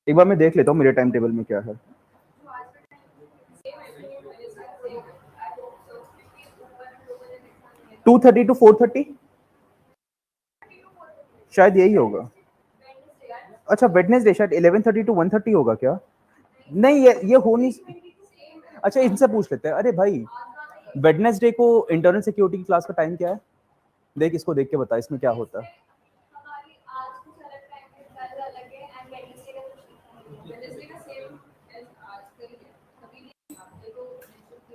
एक बार मैं देख लेता हूँ मेरे टाइम टेबल में क्या है। टू 2:30 to 4:30 शायद यही होगा। अच्छा वेडनेसडे शायद 11:30 to 1:30 होगा क्या? नहीं ये हो नहीं। अच्छा इनसे पूछ लेते हैं। अरे भाई वेडनेसडे को इंटरनल सिक्योरिटी की क्लास का टाइम क्या है? देख इसको देख के बता इसमें क्या होता है।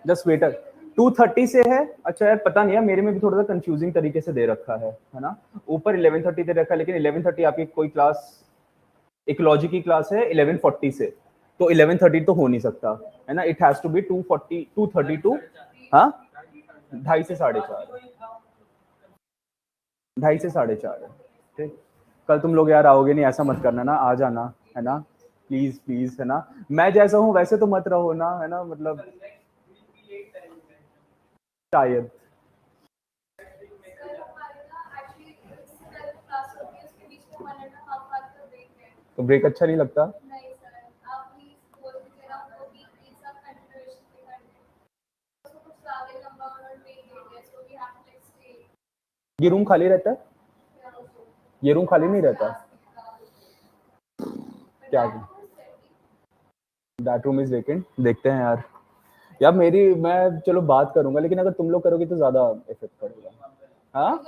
जस्ट वेटर 2:30 से है। अच्छा यार पता नहीं है, मेरे में भी थोड़ा सा कंफ्यूजिंग तरीके से दे रखा है ना। ऊपर 11:30 दे रखा है, लेकिन 11:30 आपकी कोई क्लास इकोलॉजी की क्लास है 11:40 से, तो 11:30 तो हो नहीं सकता है ना। It has to be 2:40 2:32। हाँ 2:30 से 4:30, 2:30 से 4:30 है। ठीक, कल तुम लोग यार आओगे नहीं ऐसा मत करना ना, आ जाना है ना, प्लीज प्लीज है ना। मैं जैसा हूँ वैसे तो मत रहो ना, है ना, मतलब शायद। तो ब्रेक अच्छा नहीं लगता? ये रूम खाली रहता है? ये रूम खाली नहीं रहता? क्या दैट रूम इज वेकेंट? देखते हैं यार। यार मेरी मैं चलो बात करूंगा, लेकिन अगर तुम लोग करोगे तो ज्यादा इफेक्ट पड़ेगा। हाँ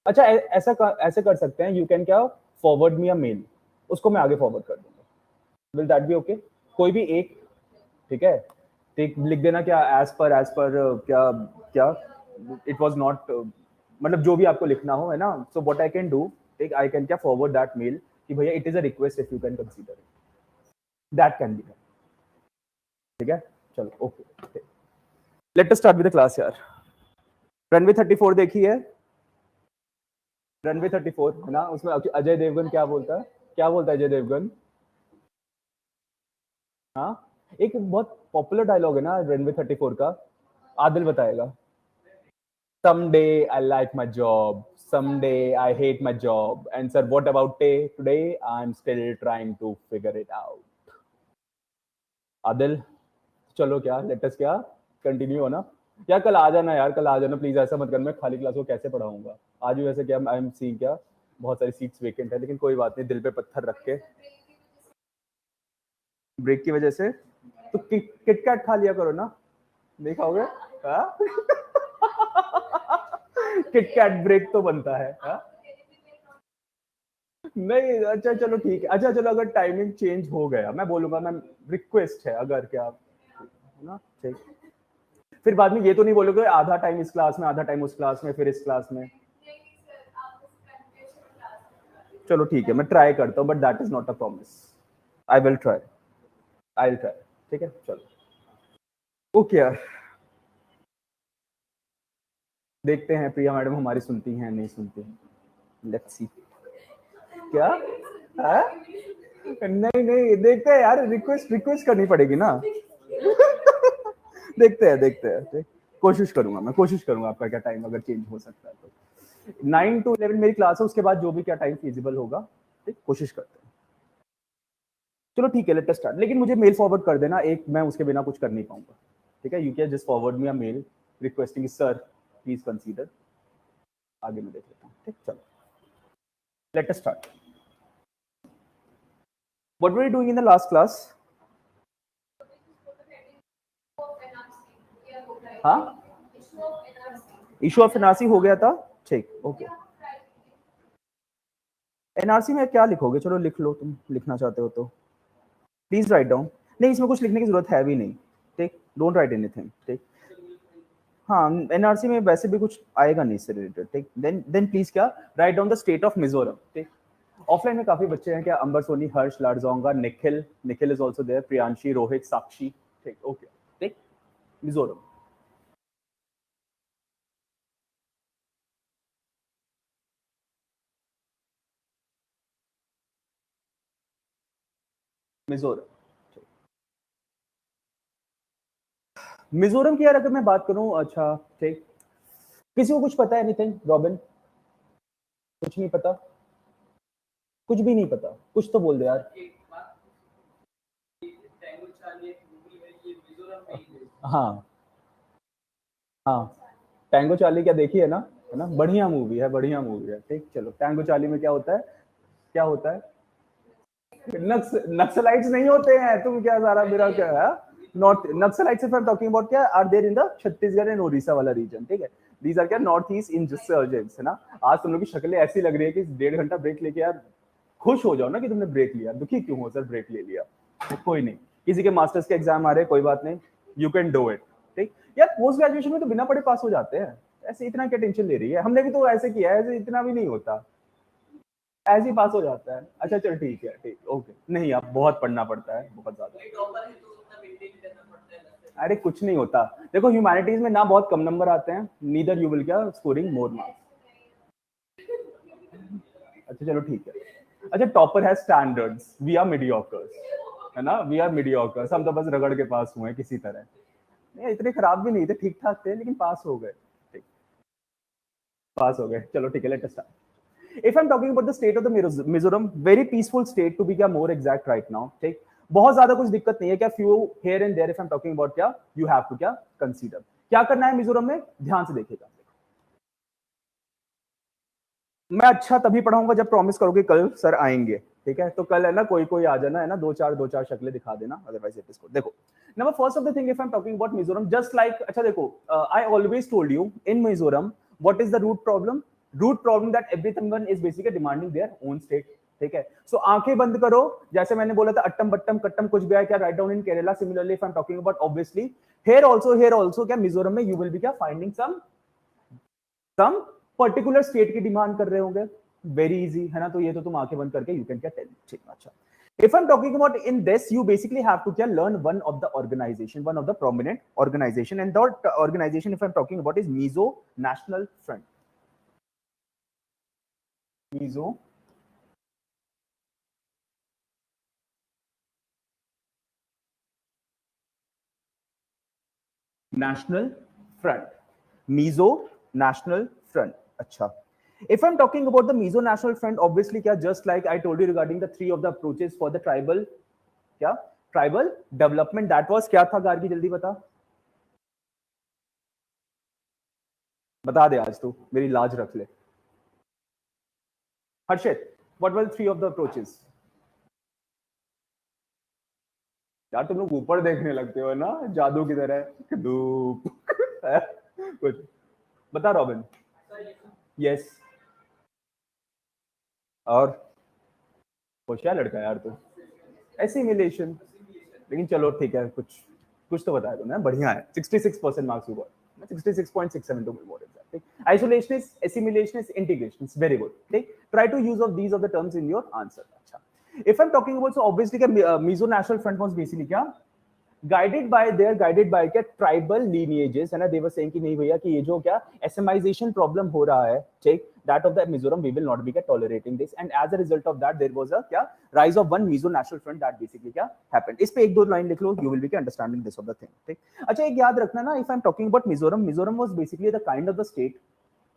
अच्छा ऐसे कर सकते हैं, यू कैन क्या फॉरवर्ड मी अ मेल, उसको मैं आगे फॉरवर्ड कर दूंगा। Will that be okay? कोई भी एक, ठीक है, ठीक लिख देना क्या एज पर क्या क्या इट वाज नॉट, मतलब जो भी आपको लिखना हो है ना। So what I can do, ठीक, आई कैन क्या फॉरवर्ड दैट मेल कि भैया it is a request if you can consider it, that can be, ठीक है। चलो okay, late us start with the class यार। रनवे 34 देखी है? रनवे 34 है ना, उसमें अजय देवगन क्या बोलता है? क्या बोलता है अजय देवगन? हाँ एक बहुत पॉपुलर डायलॉग है ना रनवे 34 का, आदिल बताएगा। Someday I like my job, someday I hate my job, and sir, what about today? I'm still trying to figure it out. Adil चलो क्या लेटेस्ट क्या कंटिन्यू होना। यार कल आ जाना यार, कल आ जाना प्लीज, ऐसा मत कर, मैं खाली क्लास को कैसे पढ़ाऊंगा। आज भी वैसे क्या आई एम सी क्या बहुत सारी सीट्स वेकेंट है, लेकिन कोई बात नहीं, दिल पे पत्थर रख के। ब्रेक की वजह से तो किटकैट खा लिया करो ना, नहीं खाओगे? किटकैट ब्रेक तो बनता है हा? नहीं अच्छा चलो ठीक है, अच्छा चलो अगर टाइमिंग चेंज हो गया मैं बोलूंगा मैम, रिक्वेस्ट है अगर क्या है ना, ठीक। फिर बाद में ये तो नहीं बोलोगे आधा टाइम इस क्लास में आधा टाइम उस क्लास में फिर इस क्लास में। चलो ठीक है मैं ट्राई करता हूँ, but that is not a promise. I will try, I will try, ठीक है चलो ओके यार। देखते हैं प्रिया मैडम हमारी सुनती हैं नहीं सुनती हैं, लेट्स सी। क्या है? नहीं नहीं देखते हैं यार, रिक्वेस्ट रिक्वेस्ट करनी पड़ेगी ना। देखते हैं ठीक? कोशिश करूंगा, मैं कोशिश करूंगा आपका क्या टाइम अगर चेंज हो सकता है तो। 9 to 11 मेरी क्लास है, उसके बाद जो भी क्या टाइम फिजिबल होगा, ठीक, कोशिश करते हैं। चलो ठीक है लेट अस स्टार्ट, लेकिन मुझे मेल फॉरवर्ड कर देना एक, मैं उसके बिना कुछ कर नहीं पाऊंगा, ठीक है। You can just forward me a mail requesting sir please consider, आगे मैं देख लेता हूँ, ठीक चलो let us start. What were you doing in the last class? हाँ इशू ऑफ एनआरसी हो गया था, ठीक ओके। एनआरसी में क्या लिखोगे? चलो लिख लो, तुम लिखना चाहते हो तो प्लीज राइट डाउन। नहीं इसमें कुछ लिखने की जरूरत है भी नहीं, ठीक, डोंट राइट एनीथिंग, ठीक। हाँ एनआरसी में वैसे भी कुछ आएगा नहीं इससे रिलेटेड, ठीक। देन प्लीज क्या write down the state of Mizoram, ठीक। ऑफलाइन में काफी बच्चे हैं क्या, Amber Soni, Harsh, Lalzonga, Nikhil, Nikhil is also there, Priyanshi, Rohit, Sakshi, ठीक ओके, ठीक। मिजोरम, मिजोरम, मिजोरम की यार अगर मैं बात करूं, अच्छा ठीक, किसी को कुछ पता है एनीथिंग? रॉबिन कुछ नहीं पता? कुछ भी नहीं पता, कुछ तो बोल दे यार। हाँ हाँ, टैंगो चार्ली क्या देखी है ना, बढ़िया मूवी है, बढ़िया मूवी है। ठीक, चलो टैंगो चार्ली में क्या होता है, क्या होता है, नक्सलाइट्स नहीं होते हैं, तुम क्या सारा मेरा क्या है, north Naxalites if I am talking about क्या are there in the Chhattisgarh and Odisha वाला रीजन, ठीक है। दीज आर क्या नॉर्थ ईस्ट इंसर्जेंट्स, है ना। आज तुम लोग की शक्लें ऐसी लग रही है कि 1.5 घंटा ब्रेक लेके यार खुश हो जाओ ना कि तुमने ब्रेक लिया, दुखी क्यों हो सर ब्रेक ले लिया। तो कोई नहीं, किसी के मास्टर्स के एग्जाम आ रहे हैं, कोई बात नहीं, यू कैन डू इट। ठीक यार, पोस्ट ग्रेजुएशन में तो बिना पढ़े पास हो जाते हैं, ऐसे इतना क्या टेंशन ले रही है, हमने भी तो ऐसे किया है, ऐसे इतना भी नहीं होता, ऐसे ही पास हो जाता है। अच्छा चल ठीक है, ठीक ओके, नहीं आप बहुत पढ़ना पड़ता है, बहुत ज्यादा। अरे कुछ नहीं होता, देखो ह्यूमैनिटीज में ना बहुत कम नंबर आते हैं, नीदर यू विल क्या स्कोरिंग मोर मार्क्स। अच्छा चलो ठीक है। अच्छा टॉपर है स्टैंडर्ड्स, वी आर मीडियोकर्स, है ना, वी आर मीडियोकर्स, हम तो बस रगड़ के पास हुए हैं किसी तरह, नहीं इतने खराब भी नहीं थे, ठीक ठाक थे, लेकिन पास हो गए। ठीक, पास हो गए, चलो ठीक है, late us start. If I'm talking about the state of the Mizoram, very peaceful state to be क्या more exact right now, ठीक, बहुत ज्यादा कुछ दिक्कत नहीं है क्या, few here and there if I'm talking about क्या you have to क्या consider, क्या करना है मिजोरम में, ध्यान से देखिएगा। मैं अच्छा तभी पढ़ाऊंगा जब प्रॉमिस करोगे कल सर आएंगे, ठीक है, तो कल है ना कोई कोई आ जाना, है ना, दो चार शक्लें दिखा देना, अदरवाइज इट इसको देखो। Number first of the thing if I am talking about Mizoram, just like, अच्छा देखो, I always told you in Mizoram what is the root problem that everyone is basically demanding their own state, ठीक है। सो आंखें बंद करो, जैसे मैंने बोला था अट्टम बट्टम कट्टम कुछ भी आया क्या, write down in Kerala, similarly if I am talking about obviously here also क्या मिजोरम में यू विल बी क्या फाइंडिंग सम पर्टिकुलर स्टेट की डिमांड कर रहे होंगे, वेरी इजी है ना, तो ये तो तुम आंखें बंद करके यू कैन क्या टेल, ठीक, अच्छा। If I'm talking about in this, you basically have to learn one of the organization, one of the prominent organization, and that organization, if I'm talking about, is Mizo National Front. Mizo National Front. Mizo National Front. अच्छा. If I'm talking about the Mizo National Front, obviously क्या, just like I told you regarding the three of the approaches for the tribal क्या tribal development, that was क्या था गार्गी, जल्दी बता दे, आज तू मेरी लाज रख ले। Harshit, what were three of the approaches. यार तुम लोग ऊपर देखने लगते हो ना जादू की तरह, धूप कुछ बता रॉबिन। यस, और होशियार लड़का यार तू, एसिमिलेशन, लेकिन चलो ठीक है, कुछ कुछ तो बताया तुमने, बढ़िया है, 66% marks you got, 66.67 to be more exact. Isolation is assimilation is integration. It's very good. ठीक, try to use of these of the terms in your answer. अच्छा, if I'm talking about, so obviously Mizo National Front was basically क्या guided by क्या tribal lineages, है ना, they were saying कि नहीं भैया कि ये जो क्या एसएमाइजेशन प्रॉब्लम हो रहा है, ठीक, that of the Mizoram we will not be tolerating this, and as a result of that there was a क्या rise of one Mizo National Front that basically क्या happened. इस पे एक दो लाइन लिख लो, you will be understanding this of the thing, ठीक। अच्छा एक याद रखना ना, if I'm talking about Mizoram was basically the kind of the state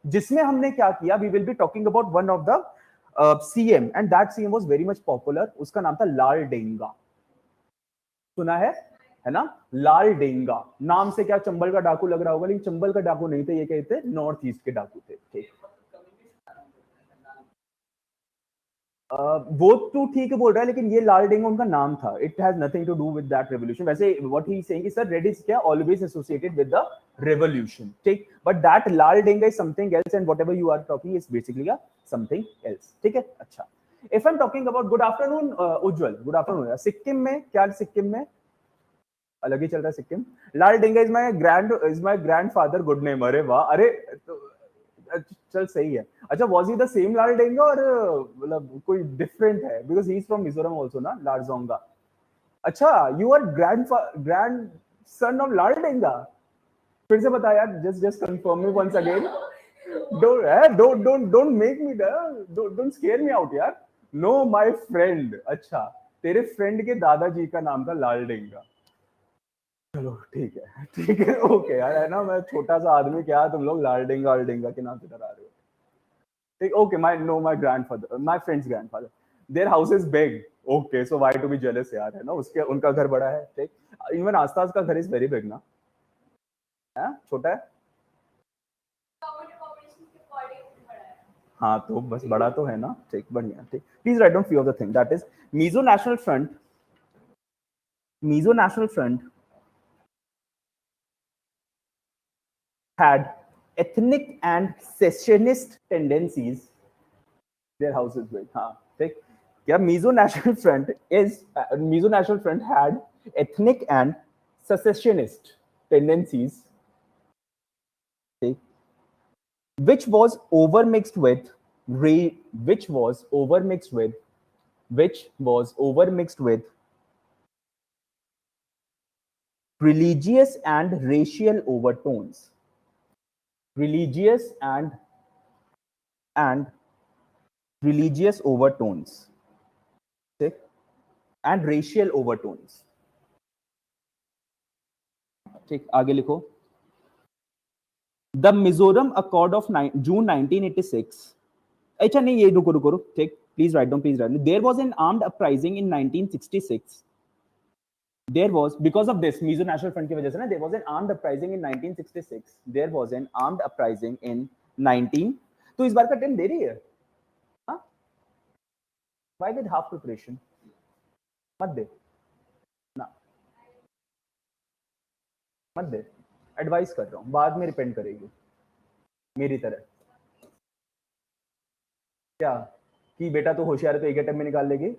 जिसमें हमने क्या किया, we will be talking about one of the CM, and that CM was very much popular, उसका नाम था लाल डेंगा, सुना है ना, लाल डेंगा नाम से क्या चंबल का डाकू लग रहा होगा, लेकिन चंबल का डाकू नहीं थे, ये कहते नॉर्थ ईस्ट के डाकू थे, ठीक। वो तो ठीक है बोल रहा है, लेकिन ये लाल डेंगा उनका नाम था, it has nothing to do with that revolution. वैसे what he is saying sir, red is क्या always associated with the revolution, ठीक, but that Laldenga is something else, and whatever you are talking is basically something else, ठीक है। अच्छा, if I am talking about, good afternoon Ujjwal, good afternoon. Sikkim में क्या, सिक्किम में अलग ही चल रहा है Sikkim, Laldenga is my grandfather, good name, अरे वाह, अरे तो, चल सही है। अच्छा, was he the same Laldenga और मतलब कोई डिफरेंट है, because he is from Mizoram also ना, लारजोंगा। अच्छा, you are grandson of Laldenga, फिर से बता यार, just confirm me once again, don't make me don't scare me out यार, नो माय फ्रेंड। अच्छा, तेरे फ्रेंड के दादाजी का नाम था लाल डेंगा, चलो ठीक है ओके यार, है ना, मैं छोटा सा आदमी, क्या तुम लोग लाल डेंगा के नाम से डरा रहे हो, ठीक, okay, my grandfather, my friends grandfather, their house is big, okay, so why to be jealous यार, है ना, उसके उनका घर बड़ा है, ठीक। इवन आस्ताज का घर इज वेरी बिग ना, है छोटा है, हाँ तो बस बड़ा तो है ना, ठीक, बढ़िया, ठीक। Please write down few of the thing, that is Mizo National Front, Mizo National Front had ethnic and secessionist tendencies, their house is big, हाँ ठीक। क्या Mizo National Front is, Mizo National Front had ethnic and secessionist tendencies, ठीक, which was overmixed with which was overmixed with which was overmixed with religious and racial overtones, religious and religious overtones, ठीक, and racial overtones, ठीक। आगे लिखो, the Mizoram accord of June 1986, अच्छा नहीं ये रुको रुको रुको, ठीक, please write down, please write, there was an armed uprising in 1966, there was, because of this Mizo National Front की वजह से ना, there was an armed uprising in 1966, there was an armed uprising in 19, तो इस बार का ten दे रही है, हाँ, why with half preparation, मत दे ना, मत दे, एडवाइस कर रहा हूँ, बाद में रिपेंड करेगी मेरी तरह, क्या कि बेटा तो होशियार है तो एक अटेम्प्ट में निकाल लेगी,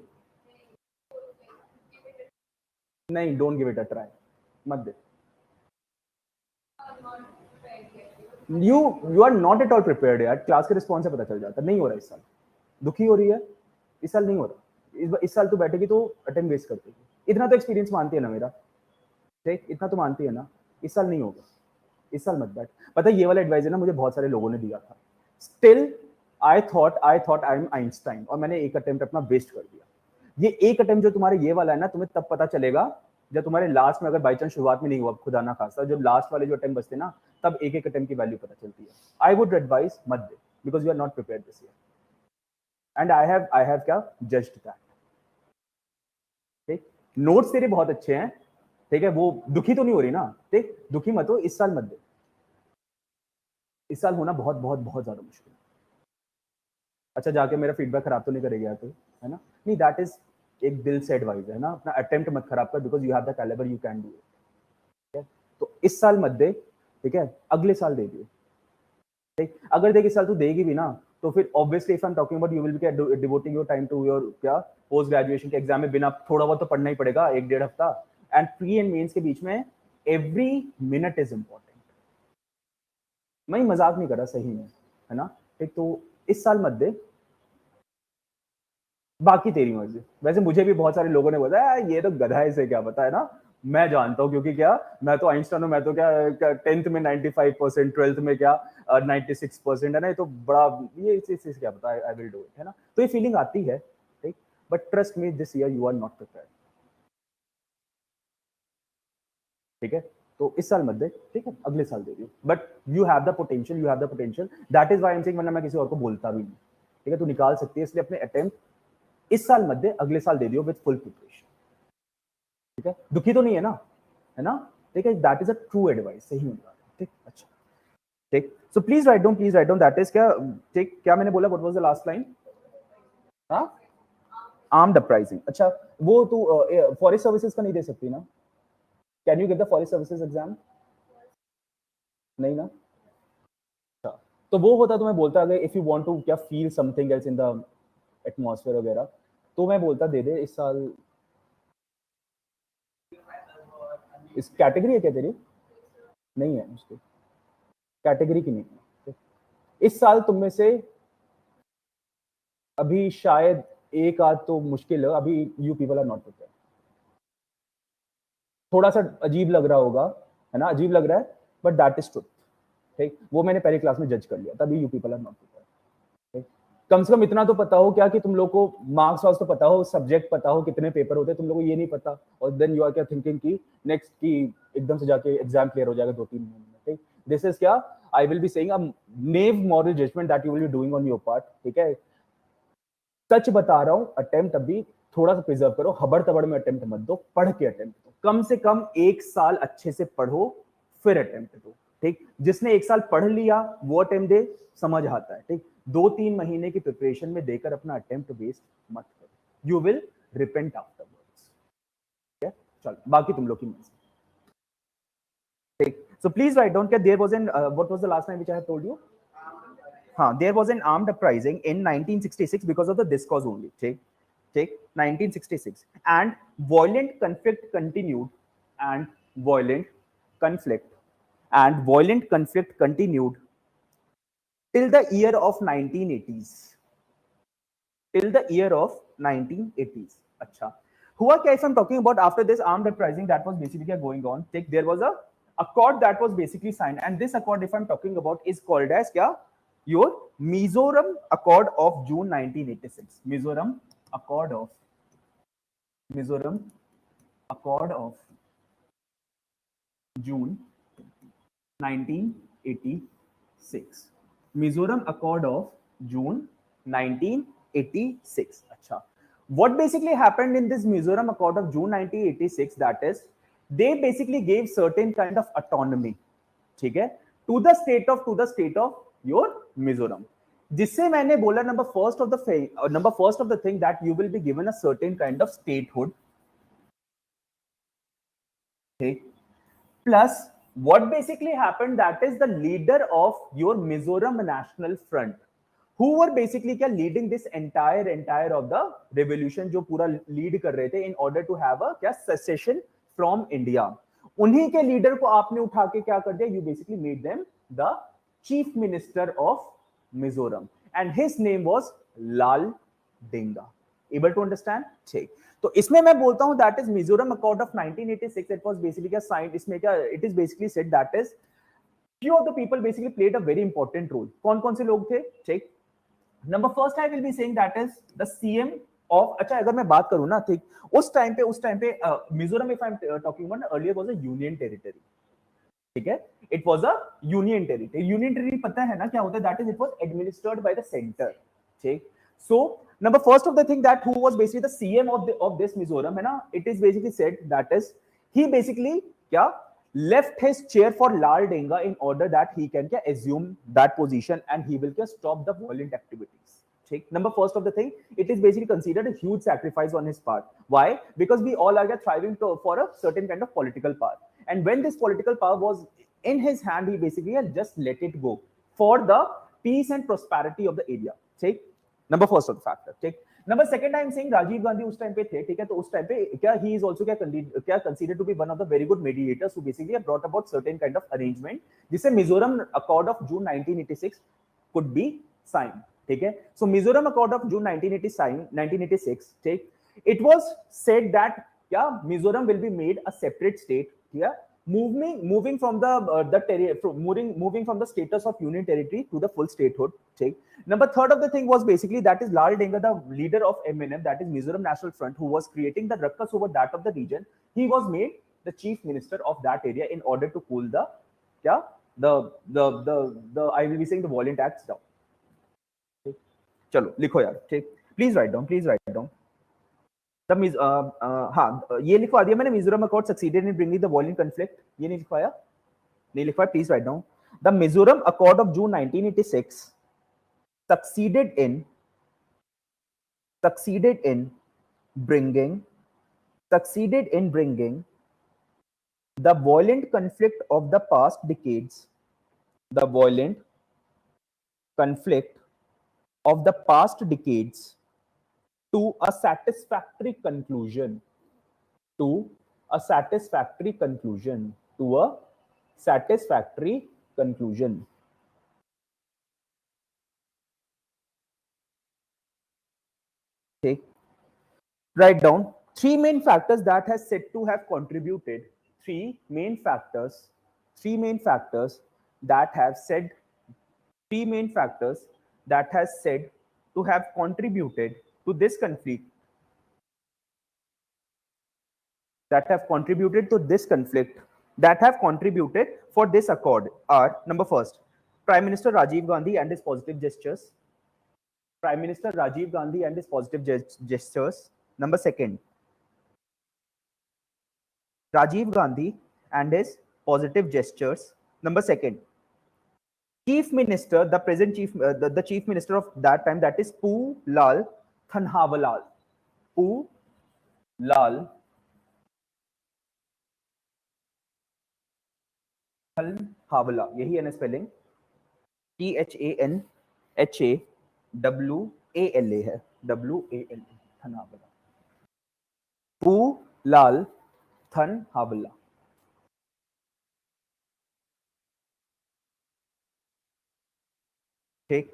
नहीं, don't give it a try, मत दे, you are not at all prepared यार, क्लास के रिस्पॉन्स से पता चल जाता, नहीं हो रहा इस साल, दुखी हो रही है, इस साल नहीं हो रहा, इस साल तो बैठेगी तो अटेम्प्ट वेस्ट कर देगी, इतना तो एक्सपीरियंस मानती है ना मेरा, ठीक, इतना तो मानती है ना, इस साल नहीं होगा, इस साल मत बैठ, पता है ये वाला एडवाइस है ना मुझे बहुत सारे लोगों ने दिया था, still I thought I am Einstein, और मैंने एक अटेम्प्ट अपना वेस्ट कर दिया, ये एक अटेम्प्ट जो तुम्हारे ये वाला है ना, तुम्हें तब पता चलेगा जब तुम्हारे लास्ट में, अगर बाई चांस शुरुआत में नहीं हुआ, खुदा ना खासा, जब लास्ट वाले जो अटेम्प्ट बचते ना, तब एक एक अटेम्प्ट की वैल्यू पता चलती है, आई वुड एडवाइस मत दे, because you are not prepared this year, and I have क्या जज्ड दैट, ठीक, नोट्स तेरे बहुत अच्छे हैं, ठीक है, वो दुखी तो नहीं हो रही ना, ठीक, दुखी मत हो, इस साल मत दे, इस साल होना बहुत बहुत बहुत ज्यादा मुश्किल है, अच्छा जाके मेरा फीडबैक खराब तो नहीं करेगा यार, तो है ना, नहीं, दैट इज एक दिल से एडवाइस है ना, अपना अटेम्प्ट मत खराब कर, because you have the calibre, you can do it, ठीक है, तो इस साल मत दे, ठीक है, अगले साल दे दियो, ठीक, अगर देख इस साल तू देगी भी ना, तो फिर obviously if I am talking about, you will be devoting your time to your क्या पोस्ट ग्रेजुएशन के एग्जाम में, बिना थोड़ा बहुत तो पढ़ना ही पड़ेगा, एक डेढ़ हफ्ता, एंड प्री एंड मेंस के बीच में एवरी मिनट इज इंपॉर्टेंट, मैं मजाक नहीं कर रहा, सही में, है ना, ठीक, तो इस साल मत दे, बाकी तेरी मर्जी, वैसे मुझे भी बहुत सारे लोगों ने बताया ये तो गधा है, इसे क्या पता है ना, मैं जानता हूँ, क्योंकि क्या, मैं तो आइंस्टाइन हूँ, मैं तो क्या 10th में 95%, 12th में क्या 96% है ना, ये तो बड़ा, ये इस क्या पता, आई विल डू इट, है ना, तो ये फीलिंग आती है, ठीक, but trust me this year you are not prepared, ठीक है, तो इस साल मत दे, ठीक है, अगले साल दे दियो, but you have the potential, you have the potential, that is why I am saying, वरना मैं किसी और को बोलता भी नहीं, ठीक है, तू निकाल सकती है, इसलिए अपने अटेम्प्ट इस साल मत दे, अगले साल दे दियो विद फुल प्रिपरेशन, ठीक है, दुखी तो नहीं है ना, ठीक है, that is a true advice, सही में, ठीक, अच्छा, ठीक, so please write down, that is क्या, ठीक, क्या मैंने बोला, what was the last line, हाँ, आर्म्ड अपराइजिंग, अच्छा, वो तू फॉरेस्ट सर्विसेज का नहीं दे सकती ना, can you give the forest services exam, नहीं ना, अच्छा, तो वो होता तो मैं बोलता, अगर इफ यू वांट टू क्या feel something else in the atmosphere वगैरह, तो मैं बोलता दे दे इस साल, इस कैटेगरी है क्या तेरी, नहीं है उसकी कैटेगरी की, नहीं है, इस साल तुम में से अभी शायद एक आध तो मुश्किल है, अभी you people are not prepared, थोड़ा सा अजीब लग रहा होगा, है ना, अजीब लग रहा है, बट दैट इज ट्रुथ, ठीक, वो मैंने पहले क्लास में जज कर लिया, तभी you people are not prepared, कम से कम इतना तो पता हो क्या कि तुम लोग को मार्क्स वार्क्स तो पता हो, सब्जेक्ट पता हो, कितने पेपर होते हैं, तुम लोग को ये नहीं पता, और देन यू आर क्या थिंकिंग कि नेक्स्ट की एकदम से जाके एग्जाम क्लियर हो जाएगा 2-3 महीने में, ठीक, दिस इज क्या, I will be saying a naive moral judgement that you will be doing on your part, ठीक है, सच बता रहा हूं, अटेम्प्ट अभी थोड़ा सा प्रिजर्व करो, हबड़ तबड़ में अटेम्प्ट मत दो, पढ़ के अटेम्प्ट दो, कम से कम 1 साल अच्छे से पढ़ो फिर अटेम्प्ट दो, ठीक। जिसने 1 साल पढ़ लिया वो अटेम्प्ट दे, समझ आता है, ठीक। 2-3 महीने की प्रिपरेशन में देकर अपना अटेम्प्ट वेस्ट मत करो, यू विल रिपेंट आफ्टरवर्ड्स, ठीक है। चलो बाकी तुम लोग की मर्जी, ठीक। सो प्लीज राइट डाउन, क्या there was an what was the last time which I have told you, हाँ, there was an armed uprising in 1966 because of the this cause only, take 1966, and violent conflict continued, and violent conflict continued till the year of 1980s, till the year of 1980s. अच्छा, हुआ क्या, if I'm talking about after this armed uprising that was basically going on, take there was a accord that was basically signed, and this accord, if I'm talking about, is called as क्या, your Mizoram Accord of June 1986. Mizoram Accord of June 1986. Mizoram Accord of June 1986. Achha. What basically happened in this Mizoram Accord of June 1986, that is, they basically gave certain kind of autonomy, ठीक है, to the state of your Mizoram. जिससे मैंने बोला number first of the thing that you will be given a certain kind of statehood, okay. Plus what basically happened, that is the leader of your Mizoram National Front, who were basically क्या leading this entire of the revolution, जो पूरा lead कर रहे थे in order to have a क्या secession from India. उन्हीं के leader को आपने उठा के क्या कर दिया, you basically made them the chief minister of Mizoram, and his name was Lal Denga. Able to understand? ठीक, तो इसमें मैं बोलता हूं that is Mizoram Accord of 1986, it was basically क्या signed, इसमें क्या it is basically said that is few of the people basically played a very important role. कौन कौन से लोग थे, ठीक। Number first I will be saying that is the CM of, अच्छा अगर मैं बात करूं ना, ठीक, उस टाइम पे Mizoram, if I am talking about, earlier was a union territory, ठीक है, it was a union territory. Union territory पता है ना क्या होता है, that is it was administered by the centre, ठीक। So number first of the thing that who was basically the CM of this Mizoram है ना, it is basically said that is he basically क्या left his chair for Lal Denga in order that he can assume that position and he will stop the violent activities. Take number first of the thing, it is basically considered a huge sacrifice on his part. Why? Because we all are thriving for a certain kind of political power, and when this political power was in his hand, he basically just let it go for the peace and prosperity of the area. Take number first of the factor. Take number second time saying Rajiv Gandhi उस time पे थे, ठीक है, तो उस time पे क्या he is also क्या considered to be one of the very good mediators who basically brought about certain kind of arrangement, जिससे Mizoram accord of June 1986 could be sign, ठीक है। So Mizoram accord of June 1986, ठीक, it was said that क्या Mizoram will be made a separate state, ठीक है, moving from the status of union territory to the full statehood, ठीक। Number third of the thing was basically that is Lal Denga, the leader of MNF, that is Mizoram National Front, who was creating the ruckus over that of the region. He was made the chief minister of that area in order to cool the I will be saying the violent acts down. ठीक, चलो लिखो यार, ठीक, please write down. हाँ ये लिखवा दिया मैंने, Mizoram accord succeeded in bringing the violent conflict, ये नहीं लिखवाया, please write down. The Mizoram accord of June 1986 succeeded in bringing the violent conflict of the past decades, to a satisfactory conclusion, take, write down three main factors that has said to have contributed, three main factors that have said to have contributed to this conflict, that have contributed for this accord are: number first, Prime Minister Rajiv Gandhi and his positive gestures. Prime Minister Rajiv Gandhi and his positive gestures. Number second, Rajiv Gandhi and his positive gestures. Number second, Chief Minister, the present chief, the Chief Minister of that time, that is Poo Lal Thanhawala. Poo Lal Thanhawala. यही है ना spelling? THANHAWALA है. WALA. Thanhawala. Poo Lal Thanhawala. ठीक.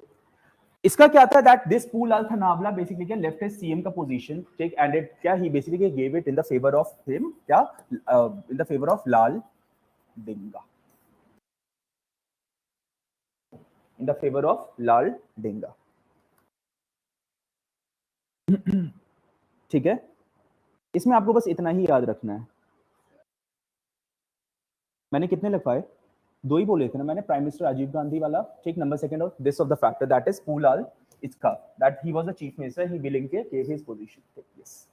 इसका क्या था that this Poo Lal Thanhawala basically क्या left his CM का position, ठीक, and it क्या he basically gave it in the favor of him, क्या in the favor of Lal Denga. In the favor of Lal Denga. ठीक है, इसमें आपको बस इतना ही याद रखना है. मैंने कितने लिखवाए? 2 ही बोले थे ना मैंने, प्राइम मिनिस्टर राजीव गांधी वाला, ठीक, नंबर सेकंड और this of the factor that is Poo Lal इसका, that he was the chief minister, he willing के gave his position. यस,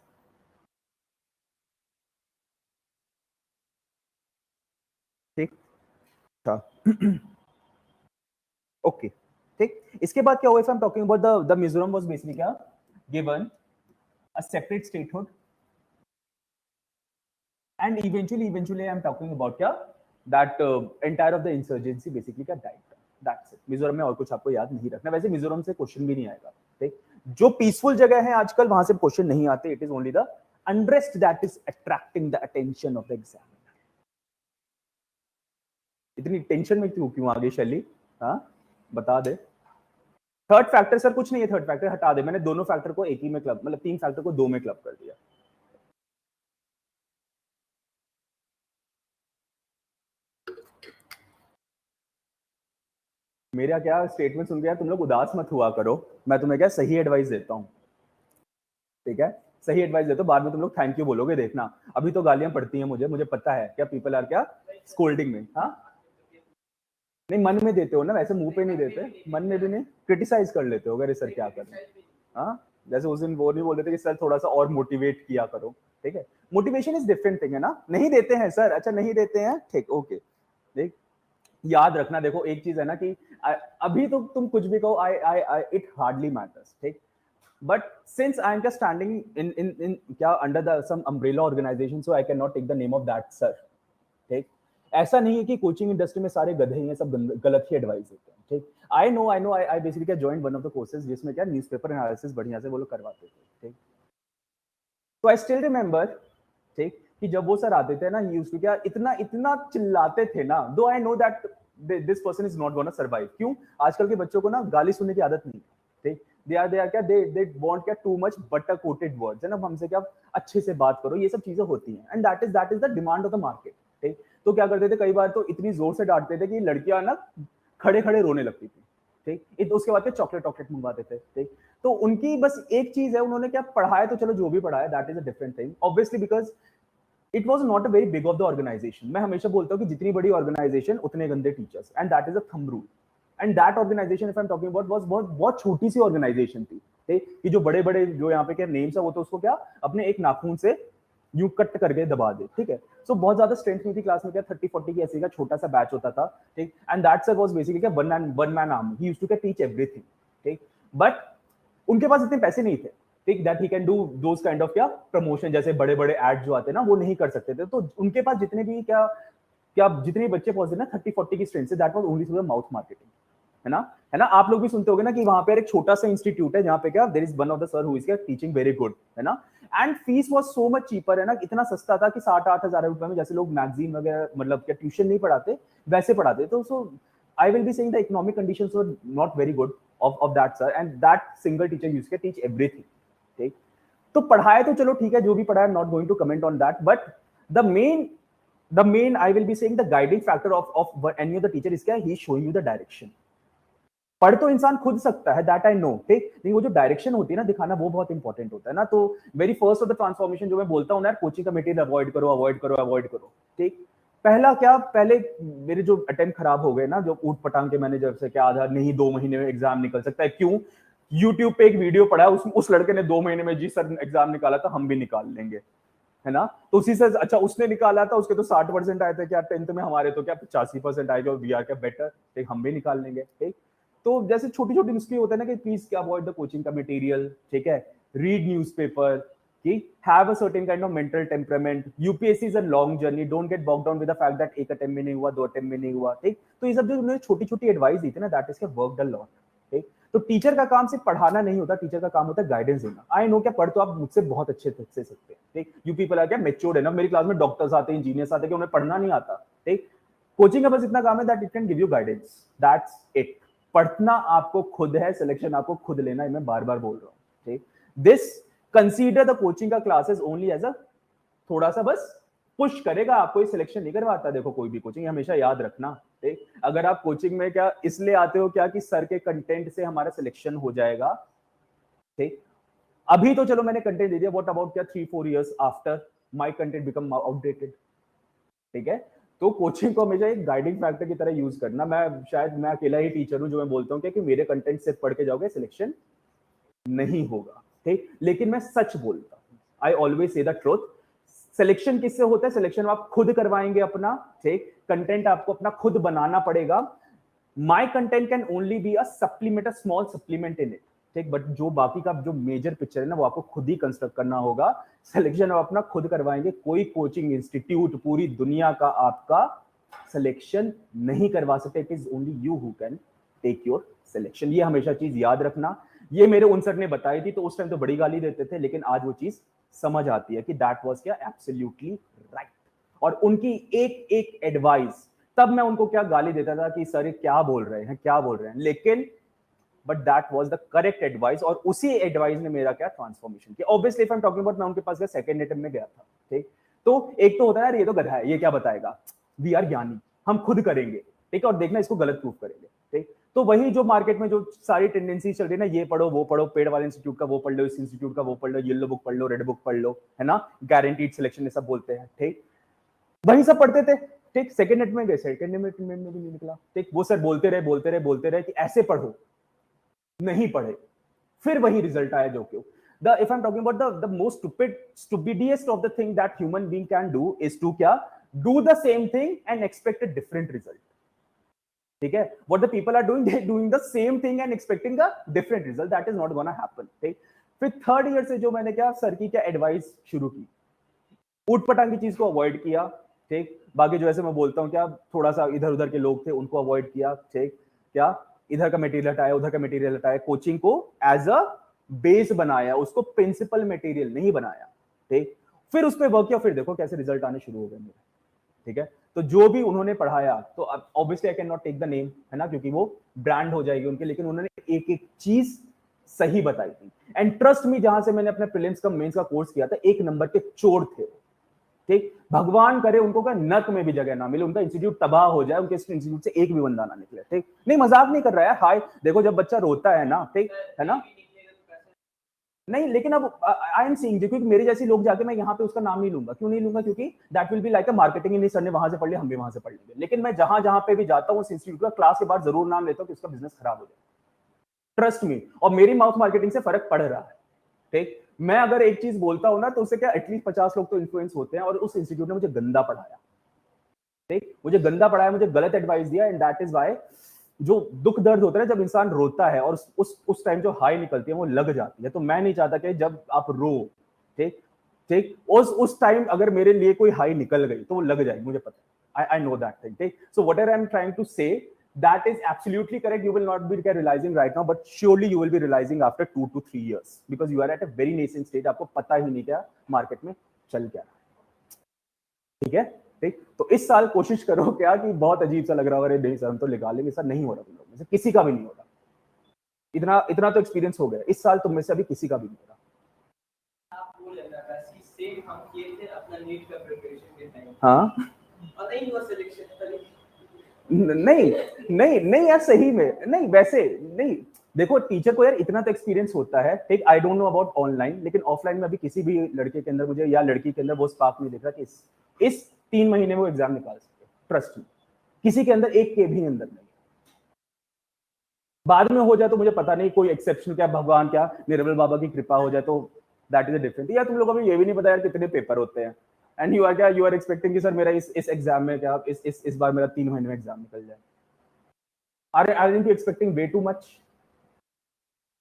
ठीक था. ओके, ठीक. इसके बाद क्या हुआ? If I am talking about the Mizoram was basically क्या given a separate statehood, and eventually I am talking about क्या that entire of the insurgency basically क्या died. That's it. मिजोरम में और कुछ आपको याद नहीं रखना. वैसे मिजोरम से क्वेश्चन भी नहीं आएगा, ठीक. जो पीसफुल जगह है आजकल वहां से क्वेश्चन नहीं आते. It is only the unrest that is attracting the attention of the examiner. इतनी टेंशन में क्यों आ गई शैली? हाँ, बता दे. थर्ड फैक्टर सर कुछ नहीं है, थर्ड फैक्टर हटा दे. मैंने दोनों फैक्टर को एक ही में क्लब, मतलब 3 फैक्टर को 2 में क्लब कर दिया. मेरा क्या स्टेटमेंट सुन के तुम लोग उदास मत हुआ करो. मैं तुम्हें क्या सही एडवाइस देता हूँ, ठीक है, सही एडवाइस देता हूँ. बाद में तुम लोग थैंक यू बोलोगे, देखना. अभी तो गालियां पड़ती हैं मुझे पता है क्या पीपल आर क्या स्कोल्डिंग में. हाँ, नहीं मन में देते हो ना, वैसे मुंह पे नहीं देते, मन में भी नहीं, क्रिटिसाइज कर लेते हो. अगर सर क्या कर रहे हैं, हाँ, जैसे उस दिन वो नहीं बोल रहे थे कि सर थोड़ा सा और मोटिवेट किया करो, ठीक है. मोटिवेशन इज डिफरेंट थिंग है ना. नहीं देते हैं सर, अच्छा नहीं देते हैं, ठीक, ओके. देख, याद रखना, देखो एक चीज है ना कि अभी तो तुम कुछ भी कहो, आई इट हार्डली मैटर्स, ठीक. But since I am just standing in क्या under the some umbrella organisation, so I can not take the name of that sir, ठीक. ऐसा नहीं है कि कोचिंग इंडस्ट्री में सारे गधे हैं, सब गलत ही एडवाइस देते हैं, ठीक. I know I basically joined one of the courses जिसमें क्या न्यूज़पेपर एनालिसिस बढ़िया से वो लोग करवाते थे, ठीक. तो आई स्टिल रिमेंबर, ठीक, कि जब वो सर आते थे ना, यूज्ड टू क्या इतना चिल्लाते थे ना. दो I know that this person is not gonna survive. क्यों? आजकल के बच्चों को ना गाली सुनने की आदत नहीं, ठीक. दे आर क्या दे वांट क्या too much butter coated words, है ना. हमसे क्या अच्छे से बात करो, ये सब चीजें होती हैं. And that is the demand of the market, ठीक. तो क्या करते थे कई बार तो इतनी जोर से डांटते थे कि लड़कियां ना खड़े खड़े रोने लगती थी, ठीक. उसके बाद चॉकलेट मंगवाते थे, ठीक. तो उनकी बस एक चीज है, उन्होंने क्या पढ़ाया, तो चलो जो भी पढ़ाया that is a different thing obviously, because it was not a very big of the organisation. मैं हमेशा बोलता हूं कि जितनी बड़ी ऑर्गेनाइजेशन उतने गंदे teachers, and that is a thumb rule. And that organisation if I am talking about was बहुत छोटी सी ऑर्गेनाइजेशन थी, ठीक. कि जो बड़े बड़े जो यहाँ पे क्या नेम्स है वो तो उसको क्या अपने एक नाखून से यूं कट करके दबा दे, ठीक है. सो बहुत ज्यादा स्ट्रेंथ नहीं थी क्लास में, क्या 30-40 की ऐसे का छोटा सा बैच होता था, ठीक. And that sir was basically क्या one man army. He used to क्या टीच एवरीथिंग, ठीक. बट उनके पास इतने पैसे नहीं थे, ठीक, that he can do those kind of क्या प्रमोशन, जैसे बड़े बड़े एड जो आते हैं ना वो नहीं कर सकते थे. तो उनके पास जितने भी क्या जितने बच्चे पहुंचते ना 30-40 की स्ट्रेंथ से, that was only through the mouth marketing, है ना. आप लोग भी सुनते होगे ना कि वहां पे एक छोटा सा इंस्टीट्यूट है जहां पे क्या there is one of the sir who is क्या टीचिंग वेरी गुड, है ना. And fees was so much cheaper, है ना. इतना सस्ता था कि 7-8 हजार रुपए में जैसे लोग मैगजीन वगैरह मतलब क्या ट्यूशन नहीं पढ़ाते वैसे पढ़ाते. तो so I will be saying the economic conditions were not very good of that sir, and that single teacher used to teach everything, ठीक. तो पढ़ाए तो चलो ठीक है, जो भी पढ़ाया, not going to comment on that, but the main I will be saying the guiding factor of any of the teacher is क्या, he is showing you the direction. पढ़ तो इंसान खुद सकता है, दैट आई नो, ठीक. लेकिन वो जो डायरेक्शन होती है ना दिखाना, वो बहुत इंपॉर्टेंट होता है ना. तो very first of the transformation जो मैं बोलता हूँ ना, कोचिंग का मटेरियल अवॉइड करो, ठीक. पहले मेरे जो अटेम्प्ट खराब हो गए ना, जो ऊट पटांग के मैंने जब से क्या आधा नहीं 2 महीने में एग्जाम निकल सकता है. क्यों? यूट्यूब पे एक वीडियो पढ़ा, उस लड़के ने 2 महीने में जी सर एग्जाम निकाला था, हम भी निकाल लेंगे, है ना। तो उसी से अच्छा उसने निकाला था, उसके तो 60% आए थे क्या 10th में, हमारे तो क्या 85% आएगा, वी आर क्या बेटर, ठीक, हम भी निकाल लेंगे, ठीक। तो जैसे छोटी छोटी नुस्खे होते हैं ना कि प्लीज अवॉइड द कोचिंग का मटेरियल, ठीक है, read newspaper, have a certain kind of mental temperament. UPSC is a long journey. Don't get bogged down with the fact that एक अटेम्प्ट में नहीं हुआ, 2 अटेम्प्ट में नहीं हुआ, ठीक। तो ये सब जो उन्होंने छोटी छोटी एडवाइस दी थी ना, that is worked a lot, ठीक। तो टीचर का काम सिर्फ पढ़ाना नहीं होता, टीचर का काम होता है गाइडेंस देना। आई नो क्या पढ़ तो आप मुझसे बहुत अच्छे से सकते हैं, ठीक। यू पीपल आर क्या मैच्योर्ड है ना, मेरी क्लास में डॉक्टर्स आते हैं, इंजीनियर्स आते हैं, कि उन्हें पढ़ना नहीं आता, ठीक। कोचिंग का बस इतना काम है that it can give you guidance, that's it. पढ़ना आपको खुद है, सिलेक्शन आपको खुद लेना है, मैं बार बार बोल रहा हूँ, ठीक। दिस कंसीडर द कोचिंग का क्लासेस ओनली एज अ थोड़ा सा बस पुश करेगा आपको, सिलेक्शन नहीं करवाता। देखो कोई भी कोचिंग, हमेशा याद रखना, ठीक। अगर आप कोचिंग में क्या इसलिए आते हो क्या कि सर के कंटेंट से हमारा सिलेक्शन हो जाएगा, ठीक। अभी तो चलो मैंने कंटेंट दे दिया, व्हाट अबाउट क्या 3-4 years after my content become outdated, ठीक है। तो कोचिंग को हमेशा एक गाइडिंग फैक्टर की तरह यूज करना। मैं अकेला ही टीचर हूं जो मैं बोलता हूं कि मेरे कंटेंट सिर्फ पढ़ के जाओगे सिलेक्शन नहीं होगा, ठीक। लेकिन मैं सच बोलता हूं, I always say the truth. Selection किससे होता है? सिलेक्शन आप खुद करवाएंगे अपना, ठीक। कंटेंट आपको अपना खुद बनाना पड़ेगा। My content can only be a supplement, a small supplement in it, ठीक। बट जो बाकी का जो मेजर पिक्चर है ना, वो आपको खुद ही कंस्ट्रक्ट करना होगा। सिलेक्शन आप अपना खुद करवाएंगे, कोई कोचिंग इंस्टीट्यूट पूरी दुनिया का आपका सिलेक्शन नहीं करवा सकते। It is only you who can take your selection. ये हमेशा चीज याद रखना। ये मेरे उन सर ने बताई थी, तो उस टाइम तो बड़ी गाली देते थे, लेकिन आज वो चीज समझ आती है कि दैट वाज क्या एब्सोल्युटली राइट। और उनकी एक एक एडवाइस, तब मैं उनको क्या गाली देता था कि सर क्या बोल रहे हैं, क्या बोल रहे हैं, लेकिन but that was the correct advice. और उसी एडवाइस ने मेरा क्या ट्रांसफॉर्मेशन किया। Obviously if I am talking about, मैं उनके पास गया, सेकंड अटेम्प्ट में गया था, ठीक। तो एक तो होता है यार ये तो गधा है, ये क्या बताएगा, वी आर ज्ञानी, हम खुद करेंगे, ठीक है, और देखना इसको गलत प्रूफ करेंगे, ठीक। तो वही जो मार्केट में जो सारी टेंडेंसी चल रही है ना, ये पढ़ो वो पढ़ो, पेड वाले इंस्टीट्यूट का वो पढ़ लो, इस इंस्टीट्यूट का वो पढ़ लो, येलो बुक पढ़ लो, रेड बुक पढ़ लो, है ना, गारंटीड सिलेक्शन ये सब बोलते हैं, ठीक। वही सब पढ़ते थे, ठीक। सेकंड नेट में गए, सेकंड नेट में भी नहीं निकला, ठीक। वो सर बोलते रहे कि ऐसे पढ़ो, नहीं पढ़े, फिर वही रिजल्ट आया जो क्यों। If I'm talking about the most stupidest of the thing that human being can do is to क्या do the same thing and expect a different result, ठीक है। what the people are doing, they doing the same thing and expecting a different result, that is not gonna happen, ठीक। फिर third year से जो मैंने क्या sir की क्या एडवाइस शुरू की, उठपटांग की चीज को अवॉइड किया, ठीक। बाकी जो ऐसे मैं बोलता हूँ क्या थोड़ा सा इधर उधर के लोग थे उनको अवॉइड किया, ठीक। क्या इधर का मटेरियल हटाया, उधर का मटेरियल हटाया, कोचिंग को एज अ बेस बनाया, उसको प्रिंसिपल मटेरियल नहीं बनाया, ठीक। फिर उस पर वर्क किया, फिर देखो कैसे रिजल्ट आने शुरू हो गए मेरे, ठीक है। तो जो भी उन्होंने पढ़ाया, तो obviously I can not take the name, है ना, क्योंकि वो ब्रांड हो जाएगी उनके, लेकिन उन्होंने एक एक चीज सही बताई थी। एंड ट्रस्ट मी, जहां से मैंने अपने प्रीलिम्स का मेंस का कोर्स किया था, 1 नंबर के चोर थे, ठीक। भगवान करे उनको क्या नक में भी जगह ना मिले, उनका इंस्टीट्यूट तबाह हो जाए, उनके इंस्टीट्यूट से एक भी बंदा ना निकले, ठीक। नहीं मजाक नहीं कर रहा है, हाय देखो जब बच्चा रोता है ना, ठीक है ना, नहीं लेकिन अब आई एम सीइंग, क्योंकि मेरे जैसे लोग जाके मैं यहाँ पे उसका नाम नहीं लूंगा, क्यों नहीं लूंगा, क्योंकि that will be like a marketing, नहीं सर ने वहां से पढ़ लिया हम भी वहां से पढ़ लेंगे। लेकिन मैं जहां जहां पे भी जाता हूँ उस इंस्टीट्यूट का क्लास के बाद जरूर नाम लेता हूँ कि उसका बिजनेस खराब हो जाए, ट्रस्ट मी। और मेरी माउथ मार्केटिंग से फर्क पड़ रहा है, ठीक। मैं अगर एक चीज बोलता हूं ना, तो उससे क्या एटलीस्ट 50 लोग तो इन्फ्लुएंस होते हैं। और उस इंस्टीट्यूट ने मुझे गंदा पढ़ाया, ठीक, मुझे गंदा पढ़ाया, मुझे गलत एडवाइस दिया, एंड दैट इज वाई जो दुख दर्द होता है जब इंसान रोता है, और उस टाइम जो हाई निकलती है वो लग जाती है। तो मैं नहीं चाहता कि जब आप रो, ठीक ठीक, उस टाइम अगर मेरे लिए कोई हाई निकल गई तो वो लग जाएगी, मुझे पता है, आई नो दैट थिंग, ठीक। So whatever I am trying to say, that is absolutely correct. You will not be realizing right now, but surely you will be realizing after 2 to 3 years, because you are at a very nascent stage. आपको पता ही नहीं क्या market में चल क्या रहा है, ठीक है, ठीक। तो इस साल कोशिश करो क्या कि बहुत अजीब सा लग रहा होगा, नहीं सर हम तो निकाल लेंगे, सर नहीं हो रहा तुम लोग में से किसी का भी नहीं हो रहा, इतना इतना तो एक्सपीरियंस हो गया इस साल, तुम में से अभी किसी का भी नहीं हो रहा। आप बोल रहे थे कि सेम हम किए थे अपना नीट का प्रिपरेशन के टाइम, हाँ और नहीं हुआ सिलेक्शन, नहीं नहीं नहीं यार, सही में नहीं, वैसे नहीं। देखो टीचर को यार इतना तो एक्सपीरियंस होता है, ठीक। I don't know about online, लेकिन ऑफलाइन में अभी किसी भी लड़के के अंदर मुझे या लड़की के अंदर वो स्पार्क नहीं दिख रहा कि इस 3 महीने में वो एग्जाम निकाल सके, ट्रस्ट मी, किसी के अंदर एक के भी अंदर नहीं। बाद में हो जाए तो मुझे पता नहीं, कोई एक्सेप्शन क्या, भगवान क्या, निर्मल बाबा की कृपा हो जाए तो दैट इज अ डिफरेंट। या तुम लोगों को ये भी नहीं पता यार कितने पेपर होते हैं, एंड यू आर क्या, यू आर एक्सपेक्टिंग कि सर मेरा इस एग्जाम में क्या, इस बार मेरा 3 महीने में एग्जाम निकल जाए। Are you expecting way too much?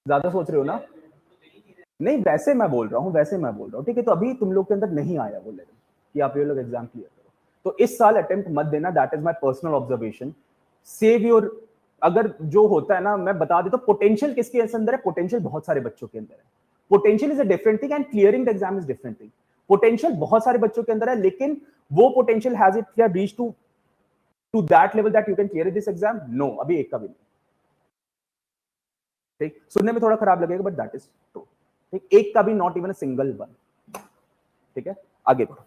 ज्यादा सोच रहे हो ना? नहीं, वैसे मैं बोल रहा हूँ, वैसे मैं बोल रहा हूँ, ठीक है। तो अभी तुम लोग के अंदर नहीं आया वो लेवल कि आप ये लोग एग्जाम क्लियर करो, तो इस साल अटेम्प्ट मत देना, that is my personal observation. Save your, अगर जो होता है ना, मैं बता देता हूँ, पोटेंशियल किसके अंदर है? पोटेंशियल बहुत सारे बच्चों के अंदर है। Potential is a different thing and clearing the exam is different thing. Potential बहुत सारे बच्चों के अंदर है, लेकिन वो potential has it reach to that level that you can clear this exam? No, अभी एक का भी नहीं। ठीक, सुनने में थोड़ा खराब लगेगा बट दैट इज ट्रू। ठीक, एक का भी, not even a single one. ठीक है, आगे बढ़ो।